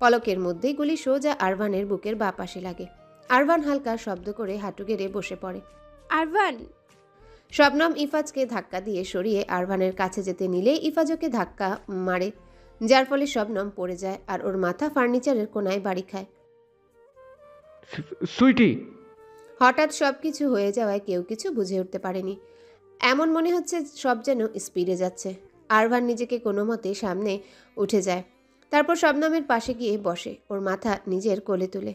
B: পলকের মধ্যেই গুলি সোজা আরভানের বুকের বাঁ পাশে লাগে। আরভান হালকা শব্দ করে হাঁটু গেড়ে বসে পড়ে।
A: আরভান।
B: শবনম ইফাজকে ধাক্কা দিয়ে সরিয়ে আরভানের কাছে যেতে নিলে ইফাজ ওকে ধাক্কা মারে, যার ফলে শবনম পড়ে যায় আর ওর মাথা ফার্নিচারের কোনায় বাড়ি খায়।
H: সুইটি।
B: হঠাৎ সবকিছু হয়ে যাওয়ায় কেউ কিছু বুঝে উঠতে পারেনি। এমন মনে হচ্ছে সব যেন স্পিডে যাচ্ছে। আরভান নিজেকে কোনো মতে সামনে উঠে যায়, তারপর শবনমের পাশে গিয়ে বসে, ওর মাথা নিজের কোলে তুলে।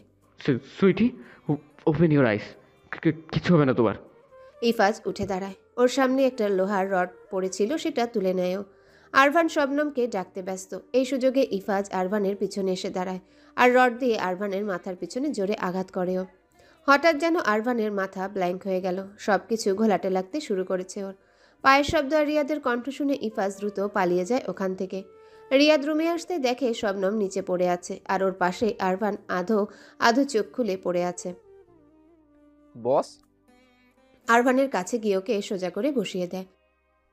H: সুইটি, ওপেন ইউর আইস, কিছু হবে না তোমার।
B: ইফাজ উঠে দাঁড়ায়। ওর সামনে একটা লোহার রড পড়েছিল, সেটা তুলে নেয় ও। আরভান শবনমকে ডাকতে ব্যস্ত। এই সুযোগে ইফাজ আরভানের পিছনে এসে দাঁড়ায় আর রড দিয়ে আরভানের মাথার পিছনে জোরে আঘাত করে ও। হঠাৎ যেন আরভানের মাথা ব্ল্যাঙ্ক হয়ে গেল, সব কিছু ঘোলাটে লাগতে শুরু করেছে ওর। পায়ের শব্দ আর রিয়াদের কণ্ঠ শুনে ইফাজ দ্রুত পালিয়ে যায় ওখান থেকে। রিয়াদ রুমে আসতে দেখে শবনম নিচে পড়ে আছে, আর ওর পাশে আরভান আধো আধো চোখ খুলে পড়ে আছে।
G: বস।
B: আরভানের কাছে গিয়ে ওকে সোজা করে বসিয়ে দেয়।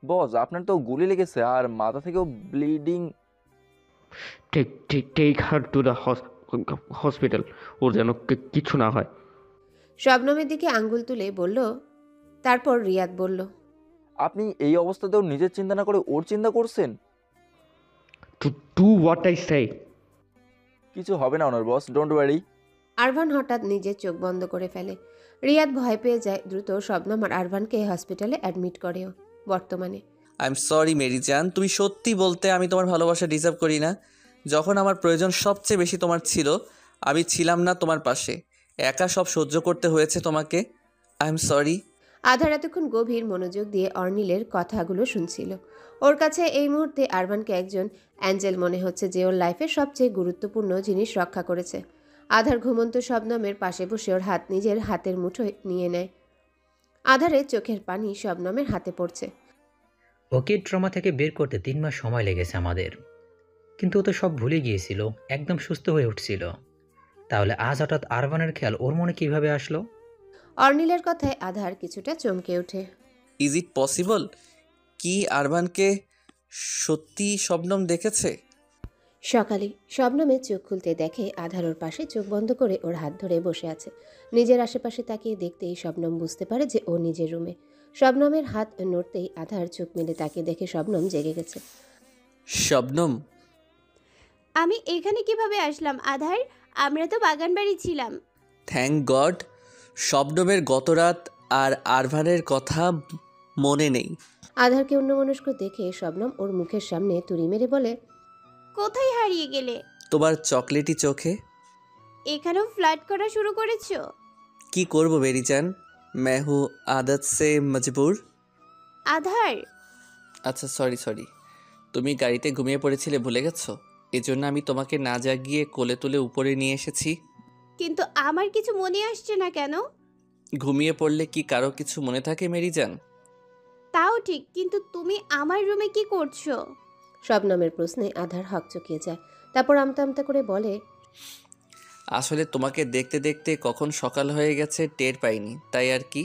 G: বস, আপনার তো গুলি লেগেছে আর মাথা থেকেও bleeding.
H: Take her to the hospital, ওর যেন কিছু না হয়।
B: শবনমের দিকে আঙ্গুল তুলে বলল। তারপর রিয়াদ বলল,
G: আপনি এই অবস্থাতেও নিজের চিন্তা না করে ওর চিন্তা করছেন।
H: Do what I say.
G: কিছু হবে না ওনার বস, ডোন্ট ওয়ারি।
B: আরভান হঠাৎ নিজের চোখ বন্ধ করে ফেলে। রিয়াদ ভয় পেয়ে যায়, দ্রুত শবনম আর আরভানকে হসপিটালে অ্যাডমিট করেও। বর্তমানে
J: আই এম সরি মেরি জান, তুমি সত্যি বলতে আমি তোমার ভালোবাসা ডিজার্ভ করি না। যখন আমার প্রয়োজন সবচেয়ে বেশি তোমার ছিল, আমি ছিলাম না তোমার পাশে, একা সব সহ্য করতে হয়েছে তোমাকে। I am sorry.
B: আধার এতক্ষণ গভীর মনোযোগ দিয়ে অর্নিলের কথাগুলো শুনছিল। ওর কাছে এই মুহূর্তে আরভানকে একজন অ্যাঞ্জেল মনে হচ্ছে, যে ওর লাইফের সবচেয়ে গুরুত্বপূর্ণ জিনিস রক্ষা করেছে। আধার ঘুমন্ত শবনমের পাশে বসে ওর হাত নিজের হাতের মুঠোয় নিয়ে নেয়। আধারের চোখের পানি শবনমের হাতে পড়ছে।
C: ওকে ট্রমা থেকে বের করতে 3 মাস সময় লেগেছে আমাদের, কিন্তু ও তো সব ভুলে গিয়েছিল, একদম সুস্থ হয়ে উঠছিল। তাহলে আজ হঠাৎ আরভানের খেয়াল ওর মনে কিভাবে আসলো?
B: অর্নিলের কথায় আধার কিছুটা চমকে ওঠে।
J: Is it possible? কি আরবানকে সত্যি শবনম দেখেছে?
B: সকালে শবনমের চোখ খুলতে দেখে আধার ওর পাশে চোখ বন্ধ করে ওর হাত ধরে বসে আছে। নিজের আশেপাশে তাকিয়ে দেখতেই শবনম বুঝতে পারে যে ও নিজের রুমে। শবনমের হাত নড়তেই আধার চোখ মেলে তাকে দেখে শবনম জেগে গেছে।
J: শবনম,
A: আমি এখানে কিভাবে আসলাম আধার? আমরা তো বাগানবাড়ি ছিলাম।
J: Thank god. শবনমের গতরাত আর আরভানের কথা মনে নেই।
B: আধারকে অন্যমনস্ক দেখে শবনম ওর মুখের সামনে তুড়ি মেরে বলে,
A: কোথায় হারিয়ে গেলে?
J: তোমার চকলেটি চোখে।
A: এখানেও ফ্লার্ট করা শুরু করেছো?
J: কি করব বেরিজান, মেহু আদত সে মজবুর।
A: আধার,
J: আচ্ছা সরি। তুমি গাড়িতে ঘুমিয়ে পড়েছিলে, ভুলে গেছো? এজন্য আমি তোমাকে না জাগিয়ে কোলে তুলে উপরে নিয়ে এসেছি।
A: কিন্তু আমার কিছু মনে আসছে না কেন?
J: ঘুমিয়ে পড়লে কি কারো কিছু মনে থাকে মেরিজান?
A: তাও ঠিক, কিন্তু তুমি আমার রুমে কি করছো?
B: শবনমের প্রশ্নে আধার হকচকিয়ে যায়। তারপর আমতা আমতা করে বলে,
J: আসলে তোমাকে দেখতে দেখতে কখন সকাল হয়ে গেছে টের পাইনি, তাই আর কি।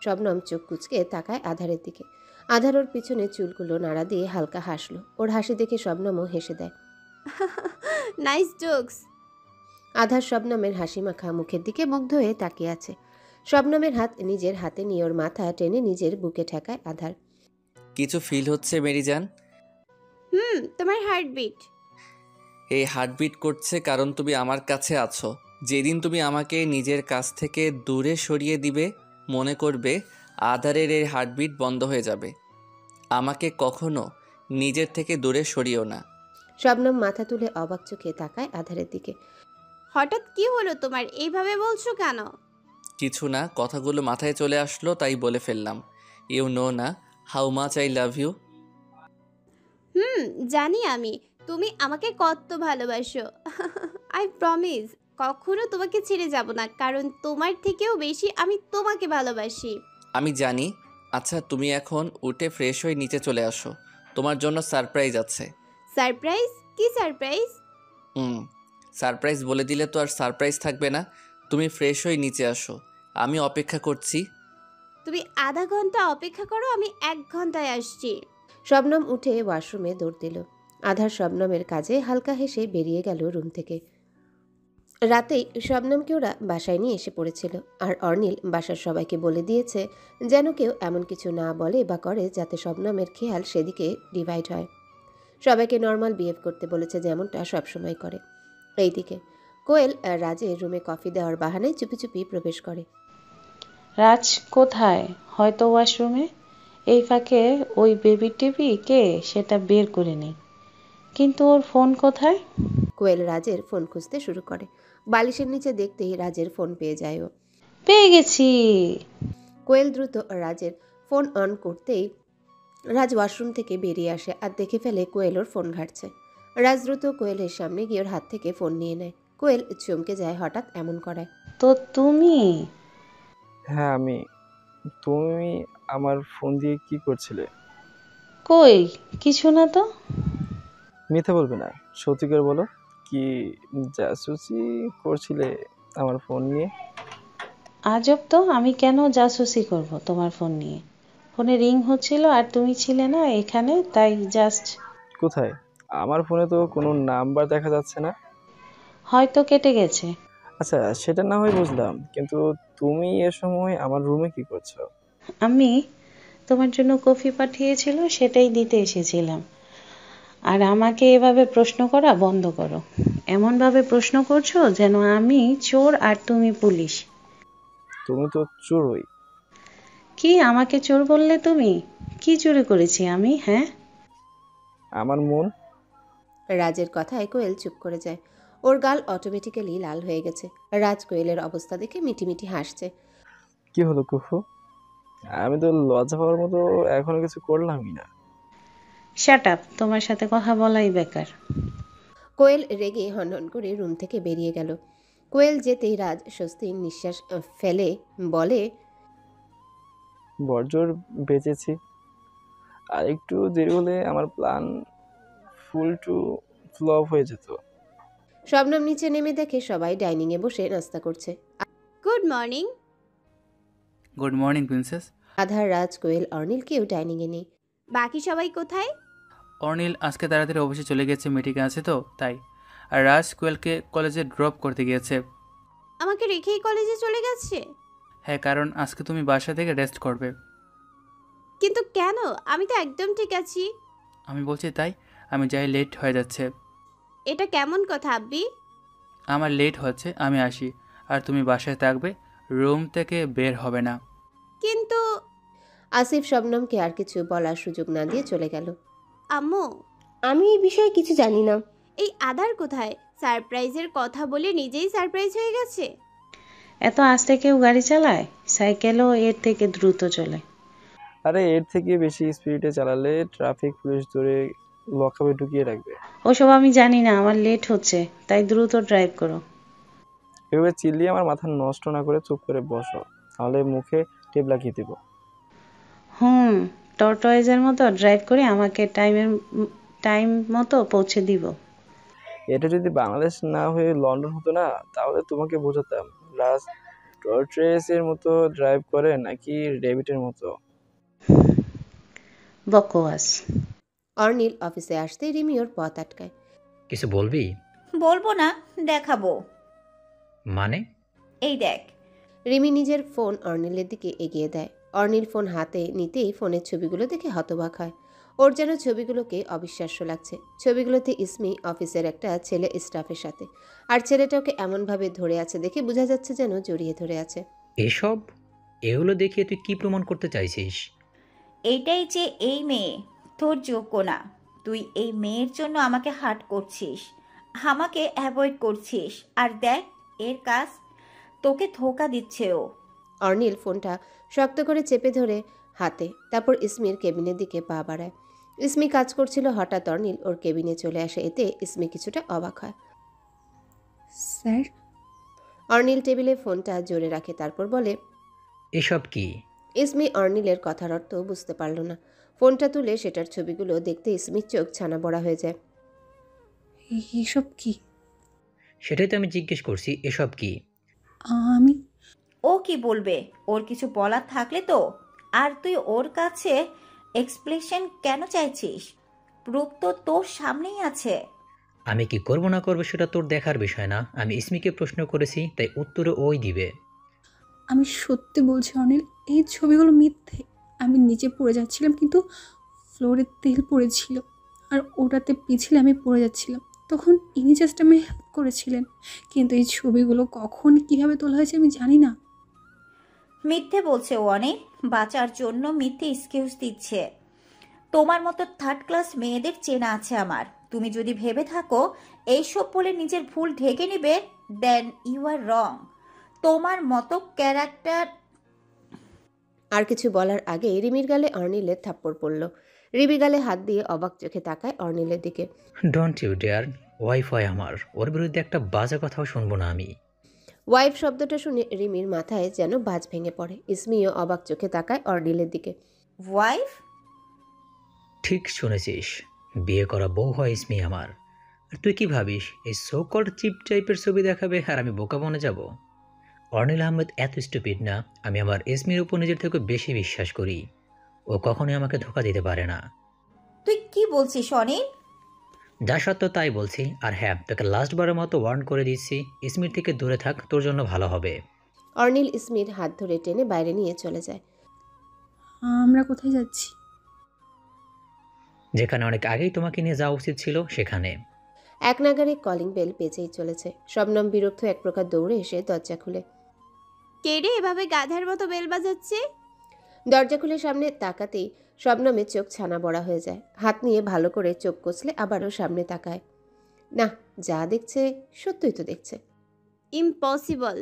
B: শবনম চোখ কুচকে তাকায় আধারের দিকে। আধার ওর পিছনে চুলগুলো নাড়া দিয়ে হালকা হাসলো। ওর হাসি দেখে শবনমও হেসে দেয়।
A: Nice jokes.
B: আধার শবনমের হাসি মাখা মুখের দিকে মুগ্ধ হয়ে তাকিয়ে আছে। শবনমের হাত নিজের হাতে নিয়ে ওর মাথা টেনে নিজের বুকে ঠেকায় আধার।
J: কিছু ফিল হচ্ছে মেরিজান?
A: তোমার হার্টবিট।
J: এই হার্টবিট করছে কারণ তুমি আমার কাছে আছো। যেদিন তুমি আমাকে নিজের কাছ থেকে দূরে সরিয়ে দিবে, মনে করবে আধারের এই হার্টবিট বন্ধ হয়ে যাবে। আমাকে কখনো নিজের থেকে দূরে সরিও না।
B: শবনম মাথা তুলে অবাক চোখে তাকায় আধারের দিকে।
A: হঠাৎ কি হলো তোমার? এইভাবে বলছো কেন?
J: কিছু না, কথাগুলো মাথায় চলে আসলো তাই বলে ফেললাম। ইউ নো না how much I love you.
A: জানি আমি তুমি আমাকে কত ভালোবাসো। আই প্রমিস কখনো তোমাকে ছেড়ে যাব না, কারণ তোমার থেকেও বেশি আমি তোমাকে ভালোবাসি।
J: আমি জানি। আচ্ছা তুমি এখন উঠে ফ্রেশ হয়ে নিচে চলে আসো, তোমার জন্য সারপ্রাইজ আছে।
A: সারপ্রাইজ? কি সারপ্রাইজ?
J: সারপ্রাইজ বলে দিলে তো আর সারপ্রাইজ থাকবে না। তুমি ফ্রেশ হয়ে নিচে আসো, আমি অপেক্ষা করছি।
A: তুমি আধা ঘন্টা অপেক্ষা করো, আমি 1 ঘন্টায় আসছি।
B: শবনম উঠে ওয়াশরুমে দৌড় দিল। আধার শবনমের কাজে হালকা হেসে বেরিয়ে গেল রুম থেকে। রাতেই শবনমকে ওরা বাসায় নিয়ে এসে পড়েছিল। আর অর্নিল বাসার সবাইকে বলে দিয়েছে যেন কেউ এমন কিছু না বলে বা করে যাতে শবনমের খেয়াল সেদিকে ডিভাইড হয়। সবাইকে নর্মাল বিহেভ করতে বলেছে, যেমনটা সবসময় করে। এইদিকে কোয়েল রাজের রুমে কফি দেওয়ার বাহানায় চুপি চুপি প্রবেশ করে।
F: রাজ কোথায়? হয়তো ওয়াশরুমে। এই ফাঁকে ওই বেবি টিভি কে সেটা বের করে নেই। কিন্তু ওর ফোন কোথায়?
B: কোয়েল রাজের ফোন খুঁজতে শুরু করে। বালিশের নিচে দেখতেই রাজের ফোন পেয়ে যায় ও।
F: পেয়ে গেছি।
B: কোয়েল দ্রুত রাজের ফোন অন করতেই রাজ ওয়াশরুম থেকে বেরিয়ে আসে আর দেখে ফেলে কোয়েল ওর ফোন ঘাটছে। রাজ দ্রুত কোয়েলের সামনে গিয়ে ওর হাত থেকে ফোন নিয়ে নেয়। কোয়েল চমকে যায় হঠাৎ এমন করায়।
F: তো তুমি?
P: হ্যাঁ আমি। তুমি আমার ফোন দিয়ে কি করছিলে?
F: কই কিছু না তো।
P: মিথ্যা বলবে না, সত্যি করে বলো, কি জাসুসি করছিলে আমার ফোন নিয়ে?
F: আজব তো, আমি কেন জাসুসি করব তোমার ফোন নিয়ে? ফোনে রিং হচ্ছিল আর তুমি ছিলে না এখানে, তাই জাস্ট।
P: কোথায়? আমার ফোনে তো কোনো নাম্বার দেখা যাচ্ছে না।
F: হয়তো কেটে গেছে।
P: আচ্ছা সেটা না হয় বুঝলাম, কিন্তু তুমি এ সময় আমার রুমে কি করছো?
F: আমি তোমার জন্য কফি পাঠিয়েছিল, সেটাই দিতে এসেছিলাম। আর আমাকে এভাবে প্রশ্ন করা বন্ধ করো। এমনভাবে প্রশ্ন করছো যেন আমি চোর আর তুমি পুলিশ।
P: তুমি তো চোরই।
F: কি আমাকে চোর বললে তুমি? কি চুরি করেছি আমি? হ্যাঁ,
P: আমার মন।
B: রাজের কথায় কোয়েল চুপ করে যায়। ওর গাল অটোমেটিক্যালি লাল হয়ে গেছে। রাজ কোয়েলের অবস্থা দেখে মিটিমিটি হাসছে।
P: কি হলো কুফু? আমি তো লজ্জা পাওয়ার মতো এখনো কিছু করলামই না।
F: শাট আপ, তোমার সাথে কথা বলাই বেকার।
B: কোয়েল রেগে হনহন করে রুম থেকে বেরিয়ে গেল। কোয়েল যেতেই রাজ স্বস্তির নিঃশ্বাস ফেলে বলে,
P: বর্জর বেঁচেছি। আর একটু দেরি হলে আমার প্ল্যান ফুল টু ফ্লপ হয়ে যেত।
B: শবনম নিচে নেমে দেখে সবাই ডাইনিং এ বসে নাস্তা করছে।
A: Good morning.
M: Good morning princess.
B: Aadhar, Raj, Koyel, Arnil কেউ ডাইনিং এ নেই।
A: বাকি সবাই কোথায়?
M: অর্নিল আজকে তাড়াতাড়ি অফিসে চলে গেছে, মিটিং আছে তো তাই। আর রাজ কোয়েলকে কলেজে ড্রপ করতে গিয়েছে।
A: আমাকে রেখেই কলেজে চলে গেছে?
M: হ্যাঁ, কারণ আজকে তুমি বাসা থেকে রেস্ট করবে।
A: কিন্তু কেন? আমি তো একদম ঠিক আছি।
M: আমি বলছি তাই, আমি যাই, লেট হয়ে যাচ্ছে।
A: এটা কেমন কথা আব্বি?
M: আমার লেট হচ্ছে, আমি আসি। আর তুমি বাসায় থাকবে, রুম থেকে বের হবে না।
A: কিন্তু
B: আসিফ শবনমকে আর কিছু বলার সুযোগ না দিয়ে চলে গেল।
A: আম্মু,
Q: আমি এই বিষয়ে কিছু জানি না।
A: এই আদার কোথায়? সারপ্রাইজের কথা বলে নিজেই সারপ্রাইজ হয়ে গেছে।
F: এত আস্তে কেউ গাড়ি চালায়? সাইকেলও এর থেকে দ্রুত চলে।
P: আরে এর থেকে বেশি স্পিডে চালালে ট্রাফিক পুলিশ ধরে লকআপে ঢুকিয়ে রাখবে।
F: ওসব আমি জানি না, আমার লেট হচ্ছে, তাই দ্রুত ড্রাইভ করো।
P: এভাবে চিল্লিয়ে আমার মাথা নষ্ট না করে চুপ করে বসো, তাহলে মুখে টেপ লাগিয়ে দেবো।
F: টর্টয়েজের মতো ড্রাইভ করে আমাকে টাইম মতো পৌঁছে দিব।
P: এটা যদি বাংলাদেশ না হয়ে লন্ডন হতো না, তাহলে তোমাকে বোঝাতাম রাজ টর্টয়েজের মতো ড্রাইভ করে নাকি রেবিটের মতো।
F: বকওয়াস।
B: অর্নিল অফিসে আসতেই রিমি ওর পথ আটকায়।
C: কিছু বলবি?
R: বলবো না, দেখাবো।
C: মানে?
R: এই দেখ।
B: রিমি নিজের ফোন অর্নিলের দিকে এগিয়ে দেয়। অর্নিল ফোন হাতে নিতেই ফোনের ছবিগুলো দেখে হতবাক হয়। ওর যেন ছবিগুলোকে অবিশ্বাস্য লাগছে। ছবিগুলোতে ইসমি অফিসের একটা ছেলে স্টাফের সাথে, আর ছেলেটা ওকে এমনভাবে ধরে আছে দেখে বোঝা যাচ্ছে যেন জড়িয়ে ধরে আছে।
C: এগুলো দেখিয়ে তুই কি প্রমাণ করতে চাইছিস?
R: এইটাই যে এই মেয়ে তোর যোগ্য না। তুই এই মেয়ের জন্য আমাকে হার্ট করছিস, আমাকে অ্যাভয়েড করছিস, আর দেখ এর কাজ, তোকে ধোকা দিচ্ছে ও।
B: অর্নিল ফোনটা শক্ত করে চেপে ধরে হাতে, তারপর ইসমির কেবিনের দিকে পা বাড়ায়। ইসমি কাজ করছিল, হঠাৎ অর্নিল ওর কেবিনে চলে আসে। এতে ইসমি কিছুটা অবাক হয়।
D: স্যার?
B: অর্নিল টেবিলে ফোনটা জোরে রাখে, তারপর বলে,
C: এসব কি?
B: ইসমি অর্নিলের কথার অর্থ বুঝতে পারল না। ফোনটা তুলে সেটার ছবিগুলো দেখতে ইসমির চোখ ছানা বড়া হয়ে যায়।
D: এসব কি?
C: সেটাই তো আমি জিজ্ঞেস করছি, এসব কি?
D: আমি
R: ও কি বলবে? ওর কিছু বলার থাকলে তো। আর তুই ওর কাছে এক্সপ্লেনেশন কেন চাইছিস? প্রুফ তো তোর সামনেই আছে।
C: আমি কি করব না করবো সেটা তোর দেখার বিষয় না। আমি ইসমিকে প্রশ্ন করেছি, তাই উত্তরে ওই দিবে।
D: আমি সত্যি বলছি অনিল, এই ছবিগুলো মিথ্যে। আমি নিচে পড়ে যাচ্ছিলাম, কিন্তু ফ্লোরে তেল পড়েছিল, আর ওটাতে পিছলে আমি পড়ে যাচ্ছিলাম। তখন ইনি জাস্ট আমি হেল্প করেছিলেন, কিন্তু এই ছবিগুলো কখন কিভাবে তোলা হয়েছে আমি জানি না।
R: মিথ্যে বলছে ও অনেক, বাঁচার জন্য মিথ্যে এক্সকিউজ দিচ্ছে। তোমার মতো থার্ড ক্লাস মেয়েদের চেনা আছে আমার। তুমি যদি ভেবে থাকো এইসব বলে নিজের ভুল ঢেকে নেবে, দেন ইউ আর রং। তোমার মতো ক্যারেক্টার।
B: আর কিছু বলার আগে রিমির গালে অর্নিলের থাপ্পড় পড়ল। রিমি গালে হাত দিয়ে অবাক চোখে তাকায় অর্নিলের দিকে।
C: Don't you dare. ওয়াইফাই আমার, ওর বিরুদ্ধে একটা বাজে কথাও শুনবো না আমি।
B: ওয়াইফ শব্দটা শুনে রিমির মাথায় যেন বাজ ভেঙে পড়ে। ইসমিও অবাক চোখে তাকায় অর্নিলের দিকে।
R: ওয়াইফ?
C: ঠিক শুনেছিস, বিয়ে করা বউ হয় ইসমি আমার। আর তুই কি ভাবিস এই সো কল্ড চিপ টাইপের ছবি দেখাবে আর আমি বোকা বনে যাব? অর্নিল আহমেদ এত স্টুপিড না। আমি আমার ইসমির উপর নিজের থেকে বেশি বিশ্বাস করি। ও কখনোই আমাকে ধোকা দিতে পারে না।
R: তুই কি বলছিস অনিল?
C: যা সত্য তাই বলছি। আর হ্যাঁ, তোকে লাস্টবারের মতো ওয়ার্ন করে দিচ্ছি, ইসমির থেকে দূরে থাক, তোর জন্য ভালো হবে।
B: অর্নিল ইসমির হাত ধরে টেনে বাইরে নিয়ে চলে যায়।
D: আমরা কোথায় যাচ্ছি?
C: যেখানে অনেক আগেই তোমাকে নিয়ে যাওয়া উচিত ছিল সেখানে।
B: এক নাগারে কলিং বেল বেজেই চলেছে। শবনম বিরক্ত এক প্রকার দৌড়ে এসে দরজা খুলে।
A: কে রে এভাবে গাধার মতো বেল বাজাচ্ছে?
B: দরজা খুলে সামনে তাকাতেই শবনমের চোখ ছানা বড়া হয়ে যায়। হাত নিয়ে ভালো করে চোখ কষলে আবারও সামনে তাকায়। না, যা দেখছে সত্যই তো দেখছে।
A: ইম্পসিবল।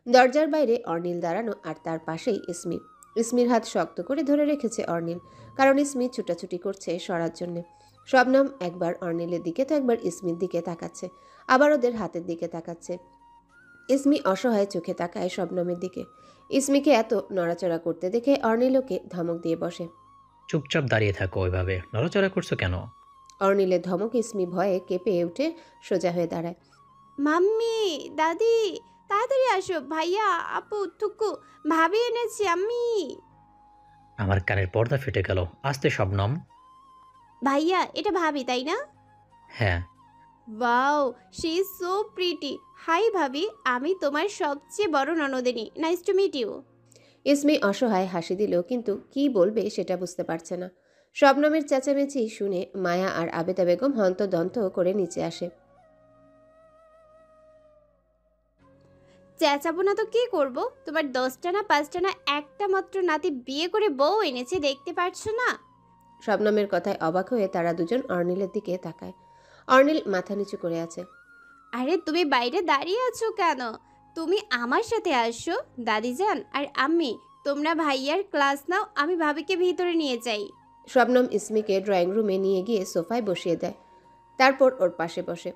B: দরজার বাইরে অর্নিল দাঁড়ানো, আর তার পাশেই ইসমি। ইসমির হাত শক্ত করে ধরে রেখেছে অর্নিল, কারণ ইসমি ছুটাছুটি করছে সরার জন্য। শবনম একবার অর্নিলের দিকে তো একবার ইসমির দিকে তাকাচ্ছে, আবার ওদের হাতের দিকে তাকাচ্ছে। ইসমি অসহায় চোখে তাকায় শবনমের দিকে। ইসমিকে এত নড়াচড়া করতে দেখে অর্নিল ওকে ধমক দিয়ে বসে।
C: চুপচাপ দাঁড়িয়ে থাকো, ওইভাবে নড়াচড়া করছো কেন?
B: অর্নিলের ধমক ইসমি ভয়ে কেঁপে উঠে সোজা হয়ে দাঁড়ায়।
A: মাম্মি, দাদি, তাড়াতাড়ি আসো। ভাইয়া, আপু, থুকু, ভাবি এনেছি আমি।
C: আমার কানের পর্দা ফেটে গেল। আস্তে শবনম।
A: ভাইয়া, এটা ভাবি তাই না?
C: হ্যাঁ।
A: Wow, she is so pretty. Hi ভাবি, আমি তোমার সবচেয়ে বড় ননদিনী। Nice to meet you.
B: Ismi অসহায় হাসি দিল, কিন্তু কি বলবে সেটা বুঝতে পারছে না। শবনমের চেঁচামেচি শুনে মায়া আর আবেদা বেগম হন্তদন্ত করে নিচে আসে।
A: চেঁচাবো না তো কি করব? তোমার 10টা না 5টা না একটা মাত্র নাতি বিয়ে করে বউ এনেছে, দেখতে পারছো না?
B: শবনমের কথায় অবাক হয়ে তারা দুজন অর্নিলের দিকে তাকায়। অর্নিল মাথা নিচু করে আছে।
A: আরে তুমি বাইরে দাঁড়িয়ে আছো কেন? তুমি আমার সাথে আসো। দাদিজান আর আম্মি, তোমরা ভাইয়ার ক্লাস নাও, আমি ভাবিকে ভিতরে নিয়ে যাই।
B: শবনম ইসমিকে ড্রয়িং রুমে নিয়ে গিয়ে সোফায় বসিয়ে দেয়, তারপর ওর পাশে বসে।